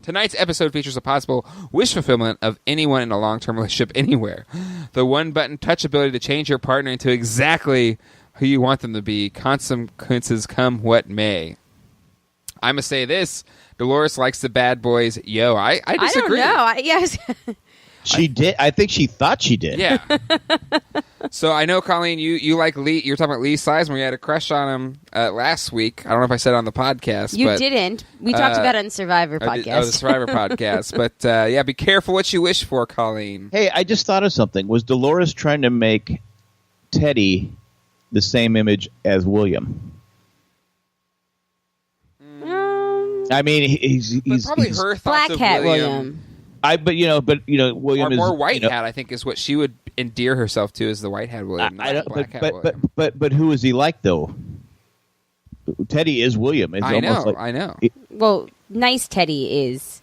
Tonight's episode features a possible wish fulfillment of anyone in a long-term relationship anywhere. The one-button touch ability to change your partner into exactly who you want them to be. Consequences come what may. I'm going to say this. Dolores likes the bad boys. Yo, I disagree. I don't know. Yes. She did. I think she thought she did. Yeah. So I know, Colleen, you like Lee. You were talking about Lee Sizemore. You had a crush on him last week. I don't know if I said it on the podcast. You didn't. We talked about it on Survivor podcast. The Survivor podcast. But yeah, be careful what you wish for, Colleen. Hey, I just thought of something. Was Dolores trying to make Teddy the same image as William? I mean, he's probably her thoughts Black of Hat William. William or is more White Hat. I think is what she would endear herself to as the White Hat William. But who is he like though? Teddy is William. It's I almost know. Well, nice Teddy is.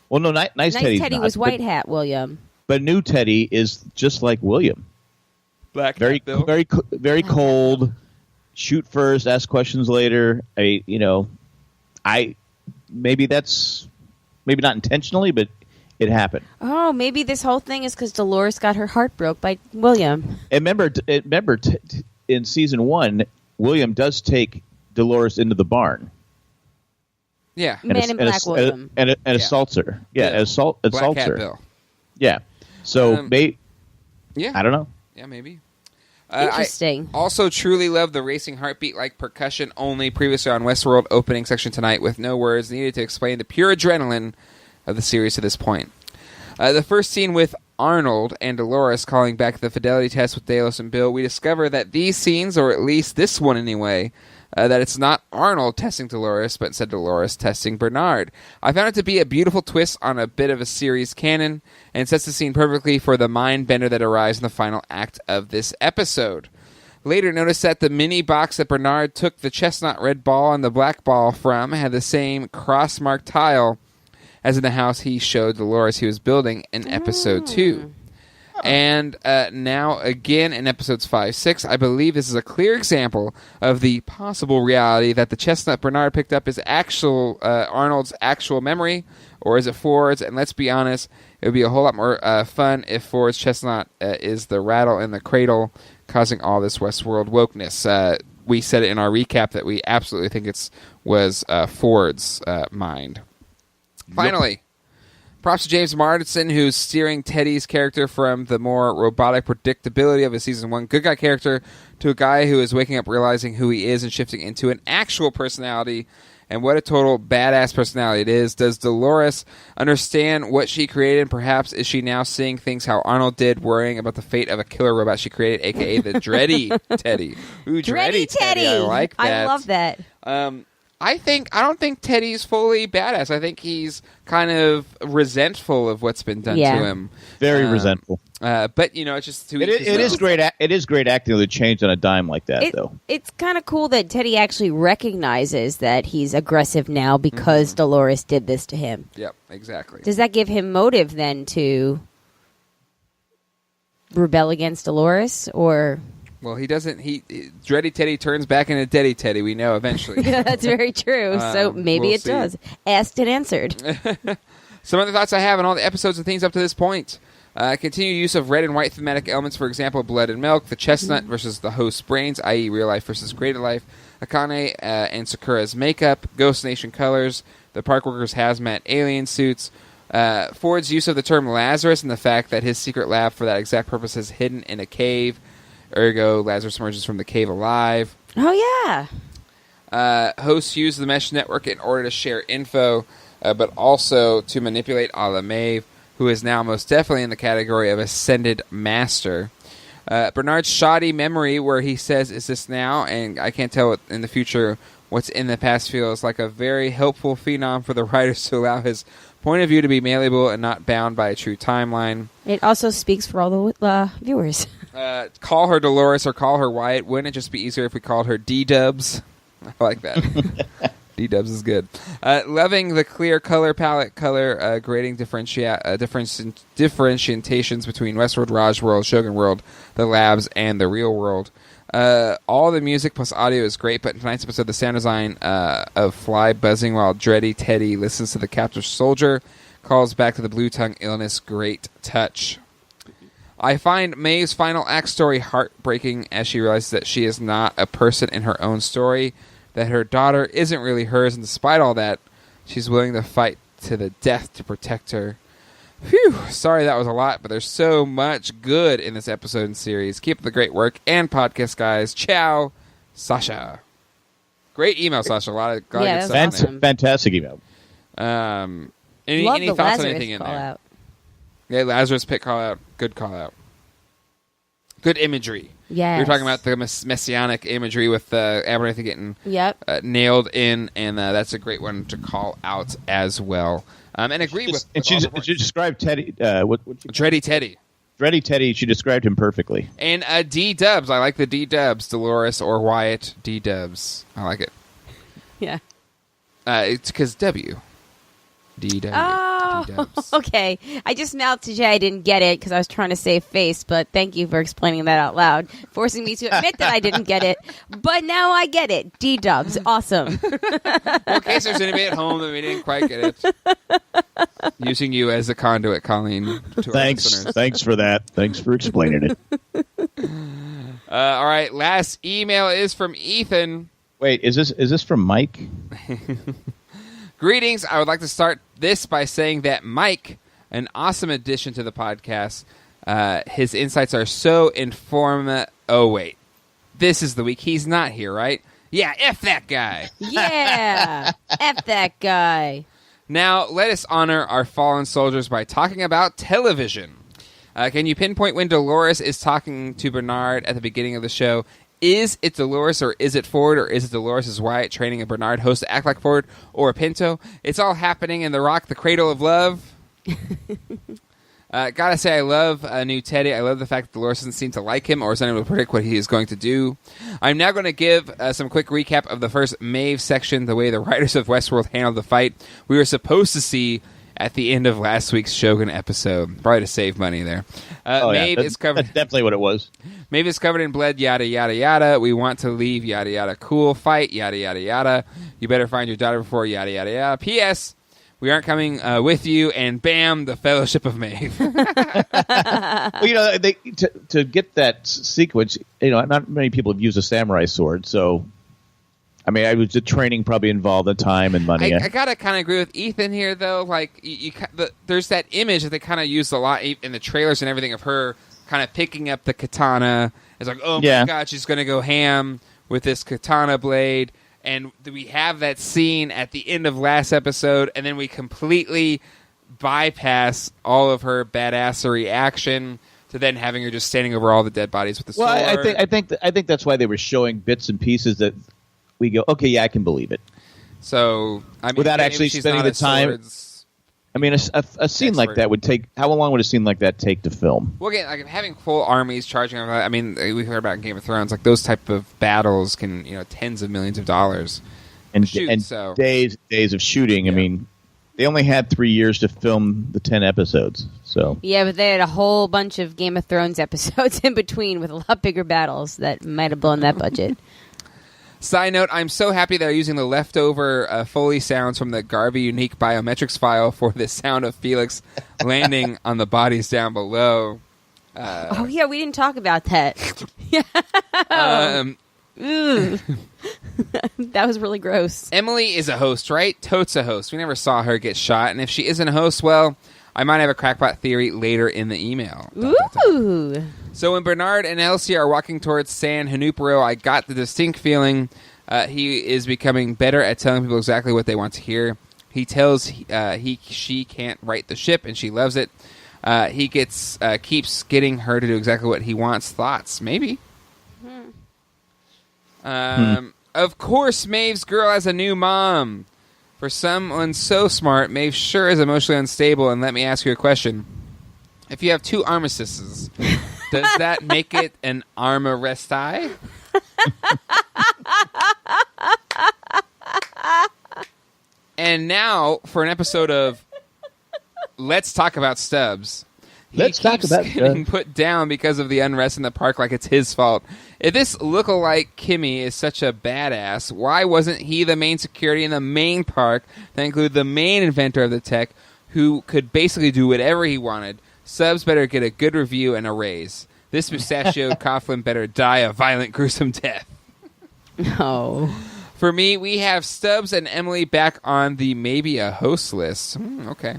Well, no, nice Teddy was White Hat William. But new Teddy is just like William. Black very, Hat Bill. very cold. Shoot first, ask questions later. Maybe not intentionally, but it happened. Oh, maybe this whole thing is because Dolores got her heart broke by William. And remember, in season 1, William does take Dolores into the barn. Yeah, Man in Black William, and assaults her. Yeah, assaults Black Hat her. Bill. Yeah. So yeah, I don't know. Yeah, maybe. Interesting. I also truly love the racing heartbeat like percussion only previously on Westworld opening section tonight with no words needed to explain the pure adrenaline of the series to this point. The first scene with Arnold and Dolores calling back the fidelity test with Delos and Bill, we discover that these scenes, or at least this one anyway, that it's not Arnold testing Dolores, but instead Dolores testing Bernard. I found it to be a beautiful twist on a bit of a series canon, and sets the scene perfectly for the mind bender that arrives in the final act of this episode. Later, notice that the mini box that Bernard took the chestnut red ball and the black ball from had the same cross-marked tile as in the house he showed Dolores he was building in episode 2. And now, again, in episodes 5, 6, I believe this is a clear example of the possible reality that the chestnut Bernard picked up is Arnold's actual memory, or is it Ford's? And let's be honest, it would be a whole lot more fun if Ford's chestnut is the rattle in the cradle causing all this Westworld wokeness. We said it in our recap that we absolutely think it was Ford's mind. Finally, props to James Marsden, who's steering Teddy's character from the more robotic predictability of a Season 1 good guy character to a guy who is waking up realizing who he is and shifting into an actual personality. And what a total badass personality it is. Does Dolores understand what she created? And perhaps is she now seeing things how Arnold did, worrying about the fate of a killer robot she created, a.k.a. the Dreddy Teddy. Ooh, Dreddy Teddy. I like that. I love that. I don't think Teddy's fully badass. I think he's kind of resentful of what's been done to him. Very resentful. But it's just it is great. It is great acting to change on a dime like that, though. It's kind of cool that Teddy actually recognizes that he's aggressive now because Dolores did this to him. Yep, exactly. Does that give him motive then to rebel against Dolores, or? Well, he doesn't. Dreddy Teddy turns back into Deddy Teddy. We know eventually. Yeah, that's very true. So maybe it does. Asked and answered. Some other thoughts I have on all the episodes and things up to this point. Continued use of red and white thematic elements, for example, blood and milk, the chestnut versus the host's brains, i.e. real life versus created life, Akane and Sakura's makeup, Ghost Nation colors, the park workers' hazmat alien suits, Ford's use of the term Lazarus and the fact that his secret lab for that exact purpose is hidden in a cave. Ergo, Lazarus emerges from the cave alive. Oh, yeah. Hosts use the mesh network in order to share info, but also to manipulate a la Maeve, who is now most definitely in the category of Ascended Master. Bernard's shoddy memory, where he says, "Is this now?" and I can't tell in the future what's in the past, feels like a very helpful phenom for the writers to allow his point of view to be malleable and not bound by a true timeline. It also speaks for all the viewers. Call her Dolores or call her Wyatt. Wouldn't it just be easier if we called her D-Dubs? I like that. D-Dubs is good. Loving the clear color palette, grading differentiations between Westworld, Raj World, Shogun World, the labs, and the real world. All the music plus audio is great, but in tonight's episode, the sound design of Fly buzzing while Dreddy Teddy listens to the captive soldier calls back to the blue tongue illness. Great touch. I find Maeve's final act story heartbreaking as she realizes that she is not a person in her own story, that her daughter isn't really hers, and despite all that, she's willing to fight to the death to protect her. Phew, sorry that was a lot, but there's so much good in this episode and series. Keep up the great work and podcast, guys. Ciao, Sasha. Great email, Sasha. A lot of good stuff. Awesome. Fantastic email. Any thoughts Lazarus on anything in there? out. Yeah, Lazarus pit call out. Good call out. Good imagery. Yes. We were talking about the messianic imagery with Abernathy getting nailed in, and that's a great one to call out as well. And agree with. And she described Teddy. Dreddy Teddy. Dreddy Teddy. She described him perfectly. And D-Dubs. I like the D-Dubs. Dolores or Wyatt. D-Dubs. I like it. Yeah. It's because W. D-W. Oh, D-Dubs. Okay. I just mouthed to Jay I didn't get it because I was trying to save face, but thank you for explaining that out loud, forcing me to admit that I didn't get it. But now I get it. D-Dubs. Awesome. Well, in case there's anybody at home that we didn't quite get it. Using you as a conduit, Colleen, to our listeners. Thanks for that. Thanks for explaining it. All right. Last email is from Ethan. Wait, is this from Mike? Greetings. I would like to start this by saying that Mike, an awesome addition to the podcast, his insights are so informative. Oh, wait. This is the week he's not here, right? Yeah, F that guy. Yeah, F that guy. Now, let us honor our fallen soldiers by talking about television. Can you pinpoint when Dolores is talking to Bernard at the beginning of the show Is it Dolores or is it Ford or is it Dolores is Wyatt training a Bernard host to act like Ford or a Pinto? It's all happening in The Rock, the Cradle of Love. Gotta say, I love new Teddy. I love the fact that Dolores doesn't seem to like him or is unable to predict what he is going to do. I'm now going to give some quick recap of the first Maeve section, the way the writers of Westworld handled the fight we were supposed to see at the end of last week's Shogun episode. Probably to save money there. Maeve is covered. That's definitely what it was. Maeve is covered in blood, yada, yada, yada. We want to leave, yada, yada. Cool, fight, yada, yada, yada. You better find your daughter before, yada, yada, yada. P.S. We aren't coming with you, and bam, the Fellowship of Maeve. Well, to get that sequence, not many people have used a samurai sword, so... I mean, I was the training probably involved the time and money. I gotta kind of agree with Ethan here, though. Like, there's that image that they kind of used a lot in the trailers and everything of her kind of picking up the katana. It's like, oh my god, she's gonna go ham with this katana blade. And we have that scene at the end of last episode, and then we completely bypass all of her badassery action to then having her just standing over all the dead bodies with the sword. Well, I think that's why they were showing bits and pieces that. We go, okay, yeah, I can believe it. So, I mean, without actually spending the time. I mean, a scene like that would take. How long would a scene like that take to film? Well, again, like having full armies charging. I mean, we heard about in Game of Thrones. Like those type of battles can, tens of millions of dollars, and so. days of shooting. Yeah. I mean, they only had 3 years to film the 10 episodes. So yeah, but they had a whole bunch of Game of Thrones episodes in between with a lot bigger battles that might have blown that budget. Side note, I'm so happy they're using the leftover Foley sounds from the Garvey Unique Biometrics file for the sound of Felix landing on the bodies down below. Oh, yeah, we didn't talk about that. That was really gross. Emily is a host, right? Tote's a host. We never saw her get shot, and if she isn't a host, well, I might have a crackpot theory later in the email. Ooh. So when Bernard and Elsie are walking towards San Junipero, I got the distinct feeling he is becoming better at telling people exactly what they want to hear. He tells she can't right the ship, and she loves it. He keeps getting her to do exactly what he wants. Thoughts? Maybe. Of course, Maeve's girl has a new mom. For someone so smart, Maeve sure is emotionally unstable. And let me ask you a question. If you have two armistices, does that make it an armistice? And now for an episode of Let's Talk About Stubbs. Let's talk about getting put down because of the unrest in the park like it's his fault. If this lookalike Kimmy is such a badass, why wasn't he the main security in the main park that included the main inventor of the tech who could basically do whatever he wanted? Stubbs better get a good review and a raise. This mustachioed Coughlin better die a violent, gruesome death. No. For me, we have Stubbs and Emily back on the maybe a host list. Okay.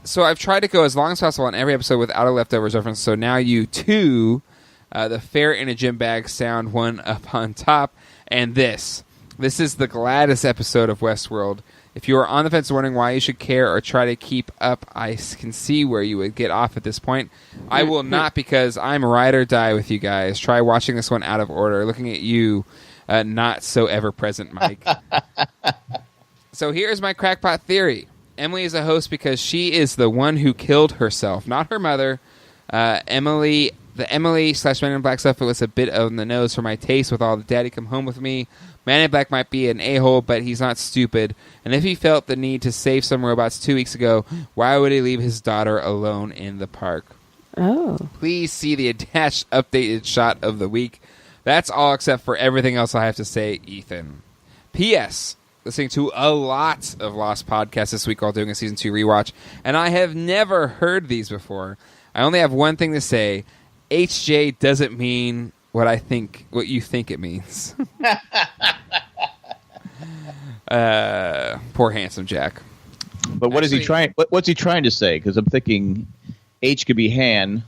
So I've tried to go as long as possible on every episode without a leftovers reference. So now you two, the fair in a gym bag sound one up on top. And this is the gladdest episode of Westworld. If you are on the fence wondering why you should care or try to keep up, I can see where you would get off at this point. I will not, because I'm ride or die with you guys. Try watching this one out of order. Looking at you, not so ever-present, Mike. So here's my crackpot theory. Emily is a host because she is the one who killed herself, not her mother. The Emily/Men in Black stuff, it was a bit on the nose for my taste with all the Daddy Come Home With Me. Man in Black might be an a-hole, but he's not stupid. And if he felt the need to save some robots 2 weeks ago, why would he leave his daughter alone in the park? Oh. Please see the attached updated shot of the week. That's all except for everything else I have to say, Ethan. P.S. Listening to a lot of Lost podcasts this week while doing a Season 2 rewatch, and I have never heard these before. I only have one thing to say. HJ doesn't mean what you think it means. Poor handsome Jack. But what is he trying? What's he trying to say? Because I'm thinking H could be Han.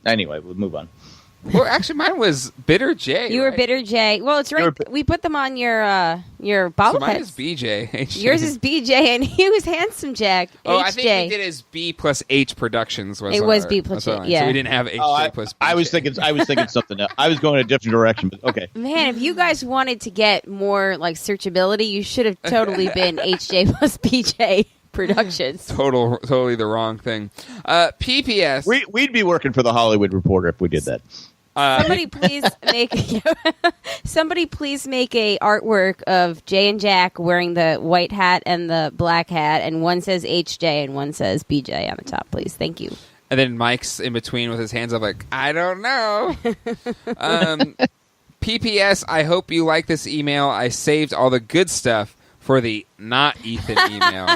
Anyway, we'll move on. Well, actually, mine was Bitter J. You were right? Bitter J. Well, it's right. We put them on your So bobblehead. mine is BJ. HJ. Yours is BJ, and he was Handsome Jack. Oh, HJ. I think we did as B plus H Productions. It was B plus H, yeah. So we didn't have HJ plus BJ. I was thinking something else. I was going a different direction, but okay. Man, if you guys wanted to get more like searchability, you should have totally been HJ plus BJ Productions. Totally the wrong thing. PPS. We'd be working for the Hollywood Reporter if we did that. Somebody please make a artwork of Jay and Jack wearing the white hat and the black hat, and one says HJ and one says BJ on the top, please. Thank you. And then Mike's in between with his hands up like, I don't know. PPS, I hope you like this email. I saved all the good stuff for the not Ethan email.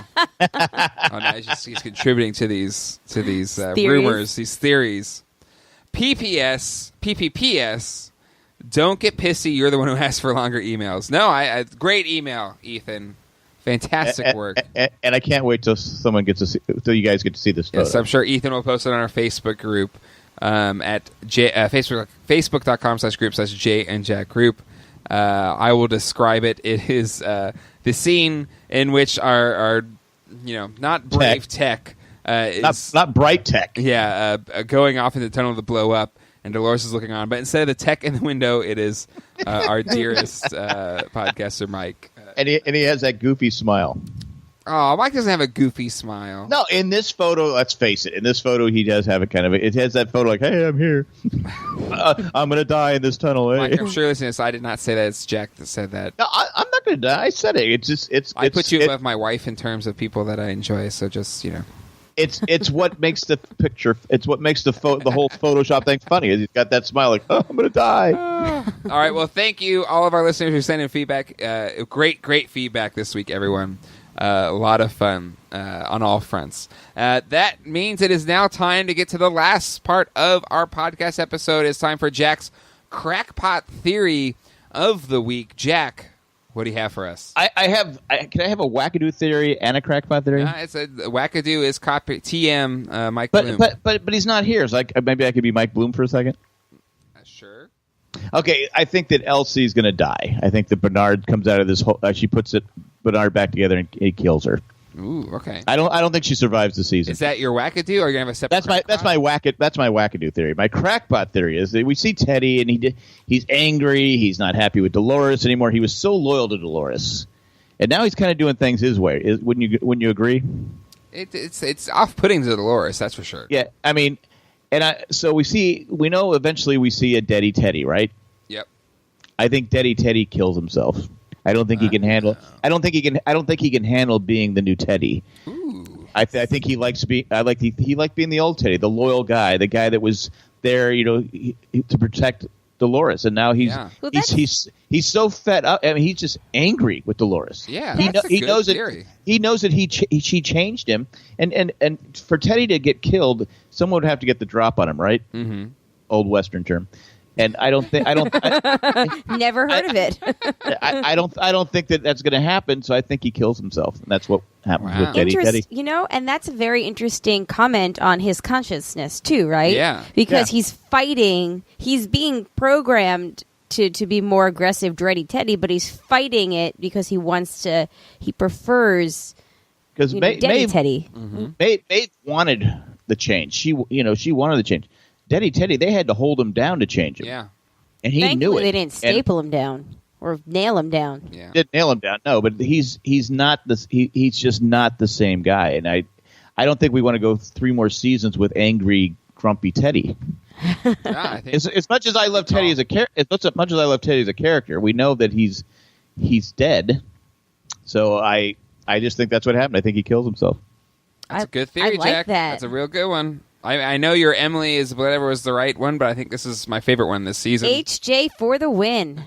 He's contributing to these rumors, these theories. PPPS, don't get pissy. You're the one who asked for longer emails. No, great email, Ethan. Fantastic work. And I can't wait till till you guys get to see this photo. Yes, I'm sure Ethan will post it on our Facebook group at facebook.com/group/Jay and Jack group. I will describe it. It is the scene in which our not brave tech is not bright tech. Yeah, going off in the tunnel to blow up, and Dolores is looking on. But instead of the tech in the window, it is our dearest podcaster, Mike. And he has that goofy smile. Oh, Mike doesn't have a goofy smile. No, in this photo, let's face it. In this photo, he does have it has that photo like, hey, I'm here. I'm going to die in this tunnel. Hey. Mike, I'm sure listening to this, I did not say that. It's Jack that said that. No, I'm not going to die. I said it. I put you above my wife in terms of people that I enjoy, so just, It's what makes the picture. It's what makes the whole Photoshop thing funny. Is he's got that smile like, oh, I'm going to die. All right. Well, thank you, all of our listeners who sent in feedback. Great feedback this week, everyone. A lot of fun on all fronts. That means it is now time to get to the last part of our podcast episode. It's time for Jack's crackpot theory of the week. Jack, what do you have for us? Can I have a wackadoo theory and a crackpot theory? It's a wackadoo is copy TM Mike Bloom. But he's not here. So maybe I could be Mike Bloom for a second. Sure. Okay, I think that Elsie's going to die. I think that Bernard comes out of this whole. She puts Bernard back together and he kills her. Ooh, okay. I don't think she survives the season. Is that your wackadoo, or are you gonna have a separate? That's my wackadoo theory. My crackpot theory is that we see Teddy and he's angry. He's not happy with Dolores anymore. He was so loyal to Dolores, and now he's kind of doing things his way. Wouldn't you agree? It's off-putting to Dolores, that's for sure. Yeah, I mean, so we know eventually we see a Daddy Teddy, right? Yep. I think Daddy Teddy kills himself. I don't think he can handle. I don't think he can handle being the new Teddy. Ooh. I think he likes being. He liked being the old Teddy, the loyal guy, the guy that was there, to protect Dolores, and now he's so fed up. I mean, he's just angry with Dolores. Yeah, he knows it. He knows that she changed him, and for Teddy to get killed, someone would have to get the drop on him, right? Mm-hmm. Old Western term. And I don't never heard of it. I don't think that's going to happen. So I think he kills himself, and that's what happens with Teddy. And that's a very interesting comment on his consciousness too, right? Yeah, because he's fighting. He's being programmed to be more aggressive, dready Teddy, but he's fighting it because he prefers. Because Daddy Teddy. Mm-hmm. Maeve wanted the change. She wanted the change. Daddy Teddy, they had to hold him down to change him. Yeah. And he knew it. They didn't staple him down or nail him down. Yeah. Didn't nail him down. No, but he's not this. He's just not the same guy. And I don't think we want to go 3 more seasons with angry, grumpy Teddy. Yeah, I think as much as I love Teddy as a character, we know that he's dead. So I just think that's what happened. I think he kills himself. That's a good theory, I like Jack. that. That's a real good one. I know your Emily is whatever was the right one, but I think this is my favorite one this season. HJ for the win.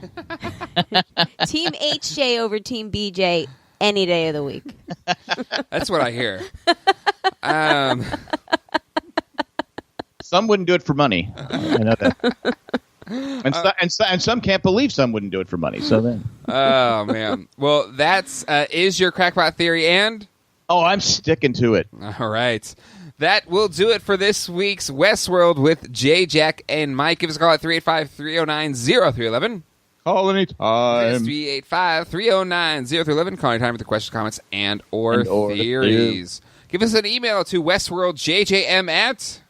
Team HJ over Team BJ any day of the week. That's what I hear. Some wouldn't do it for money. I know that. And some can't believe some wouldn't do it for money. So then. Oh, man. Well, that's is your crackpot theory, and? Oh, I'm sticking to it. All right. that will do it for this week's Westworld with Jay, Jack, and Mike. Give us a call at 385-309-0311. Call anytime. 385-309-0311. Call anytime with the questions, comments, and/or theories. Give us an email to westworldjjm at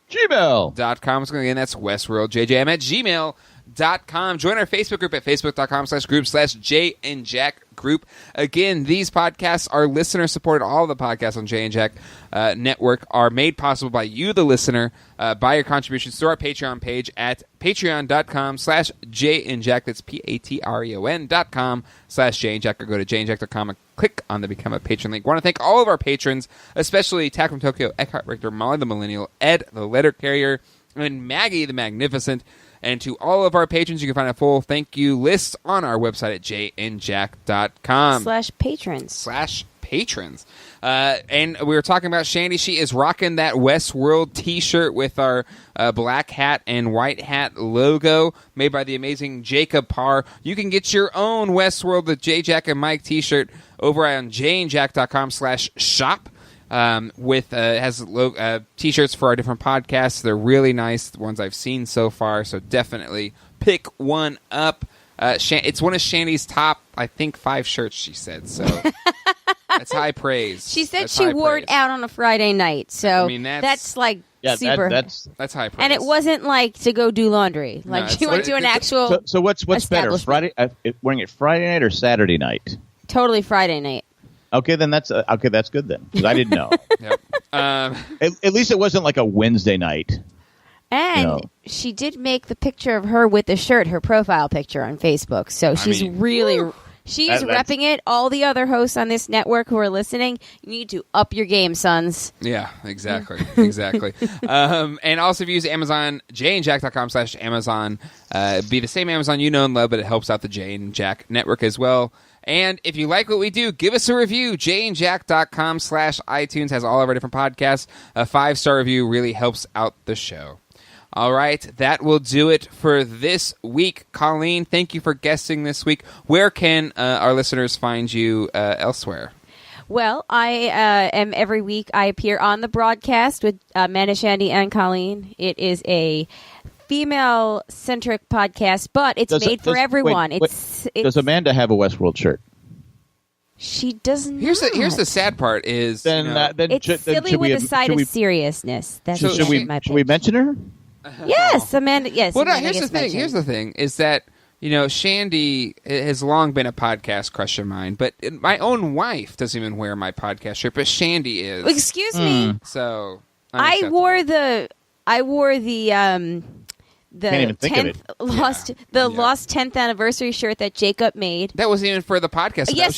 Gmail.com. Again, that's westworldjjm at gmail.com. Join our Facebook group at facebook.com/group/Jay and Jack group. Again, these podcasts are listener supported. All the podcasts on Jay and Jack Network are made possible by you, the listener, by your contributions through our Patreon page at patreon.com/Jay and Jack. That's patreon.com/Jay and Jack, or go to jayandjack.com and click on the Become a Patron link. I want to thank all of our patrons, especially Tack from Tokyo, Eckhart Richter, Molly the Millennial, Ed the Letter Carrier, and Maggie the Magnificent. And to all of our patrons, you can find a full thank you list on our website at jayandjack.com. /patrons. And we were talking about Shandy. She is rocking that Westworld t-shirt with our black hat and white hat logo made by the amazing Jacob Parr. You can get your own Westworld, the Jay, Jack, and Mike t-shirt over on jayandjack.com/shop. Has t-shirts for our different podcasts. They're really nice, the ones I've seen so far, so definitely pick one up. It's one of Shandy's top, I think, 5 shirts, she said, so that's high praise. She said she wore it out on a Friday night, so I mean, that's like super. That's high praise. And it wasn't like to go do laundry. Like she went to an actual So what's better, Friday wearing it Friday night or Saturday night? Totally Friday night. Okay, then that's good then, because I didn't know. Yep. At least it wasn't like a Wednesday night. And she did make the picture of her with the shirt, her profile picture on Facebook. So she's repping it. All the other hosts on this network who are listening, you need to up your game, sons. Yeah, exactly. Exactly. And also if you use Amazon, jayandjack.com/Amazon, be the same Amazon you know and love, but it helps out the Jay and Jack network as well. And if you like what we do, give us a review. jayandjack.com/iTunes has all of our different podcasts. A 5-star review really helps out the show. All right, that will do it for this week. Colleen, thank you for guesting this week. Where can our listeners find you elsewhere? Well, I am every week. I appear on the broadcast with Amanda, Shandy, and Colleen. It is a female-centric podcast, but it's made for everyone. It's does Amanda have a Westworld shirt? She doesn't. Here's the sad part is then it's silly with a side of seriousness. That's should we mention her? Yes, Amanda. Yes. Well, Amanda here's the thing. Here's the thing: is that Shandy has long been a podcast crush of mine, but my own wife doesn't even wear my podcast shirt, but Shandy is. Excuse me. So I wore the 10th lost 10th anniversary shirt that Jacob made. That wasn't even for the podcast. So yes,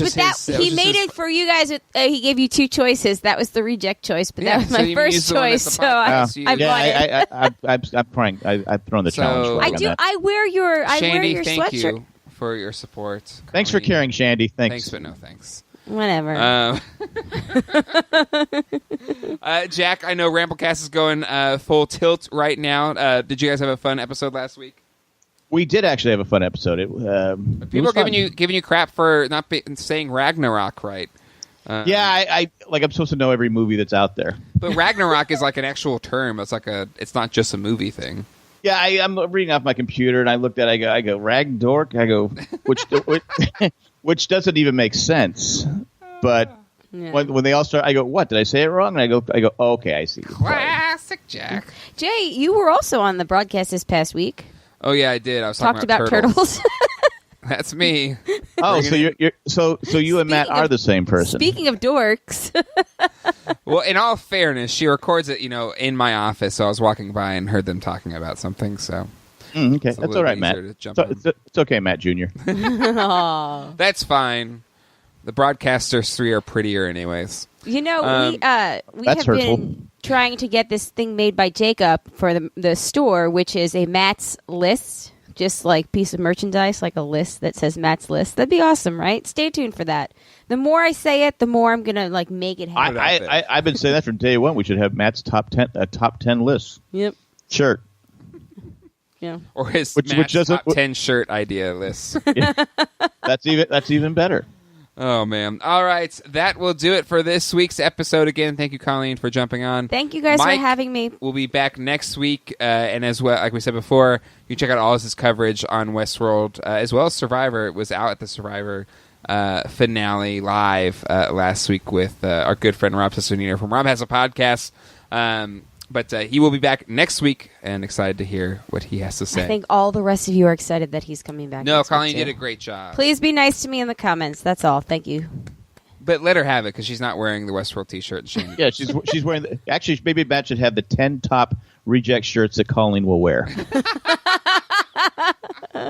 he made it for you guys. He gave you 2 choices. That was the reject choice, but that was my first choice. So I bought it. I'm playing. I've thrown the challenge. I wear your Shandy, sweatshirt. thank you for your support. Thanks for caring, Shandy. Thanks, but no thanks. Whatever. Jack, I know Ramblecast is going full tilt right now. Did you guys have a fun episode last week? We did actually have a fun episode. People are giving you crap for not saying Ragnarok right. I'm supposed to know every movie that's out there. But Ragnarok is like an actual term. It's not just a movie thing. Yeah, I'm reading off my computer and I looked at it, I go Ragdork. I go which doesn't even make sense. But when they all start, I go, what? Did I say it wrong? And I go, oh, okay, I see. Classic Jack. Jay, you were also on the broadcast this past week. Oh yeah, I did. I was talked about turtles. That's me. Oh, so you and Matt are the same person. Speaking of dorks. Well, in all fairness, she records it, in my office. So I was walking by and heard them talking about something. So. Okay, that's all right, Matt. It's okay, Matt Jr. That's fine. The broadcasters 3 are prettier, anyways. We have been trying to get this thing made by Jacob for the store, which is a Matt's list, just like piece of merchandise, like a list that says Matt's list. That'd be awesome, right? Stay tuned for that. The more I say it, the more I'm gonna make it happen. I've been saying that from day one. We should have Matt's top 10 list. Yep. Shirt. Yeah. Or his top 10 shirt idea list. Yeah. That's even better. Oh, man. All right. That will do it for this week's episode. Again, thank you, Colleen, for jumping on. Thank you guys Mike for having me. We'll be back next week. And as well, like we said before, you can check out all of his coverage on Westworld, as well as Survivor. It was out at the Survivor finale live last week with our good friend Rob Sassoonino from Rob Has a Podcast. But he will be back next week, and excited to hear what he has to say. I think all the rest of you are excited that he's coming back. No, Colleen did a great job. Please be nice to me in the comments. That's all. Thank you. But let her have it, because she's not wearing the Westworld T-shirt. Yeah, she's wearing. Actually, maybe Matt should have the 10 top reject shirts that Colleen will wear.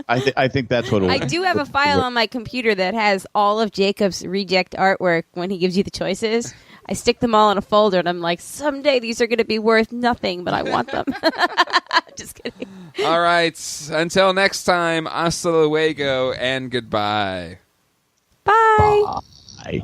I think that's what it will. I do have a file on my computer that has all of Jacob's reject artwork when he gives you the choices. I stick them all in a folder, and I'm like, someday these are going to be worth nothing, but I want them. Just kidding. All right. Until next time, hasta luego and goodbye. Bye. Bye.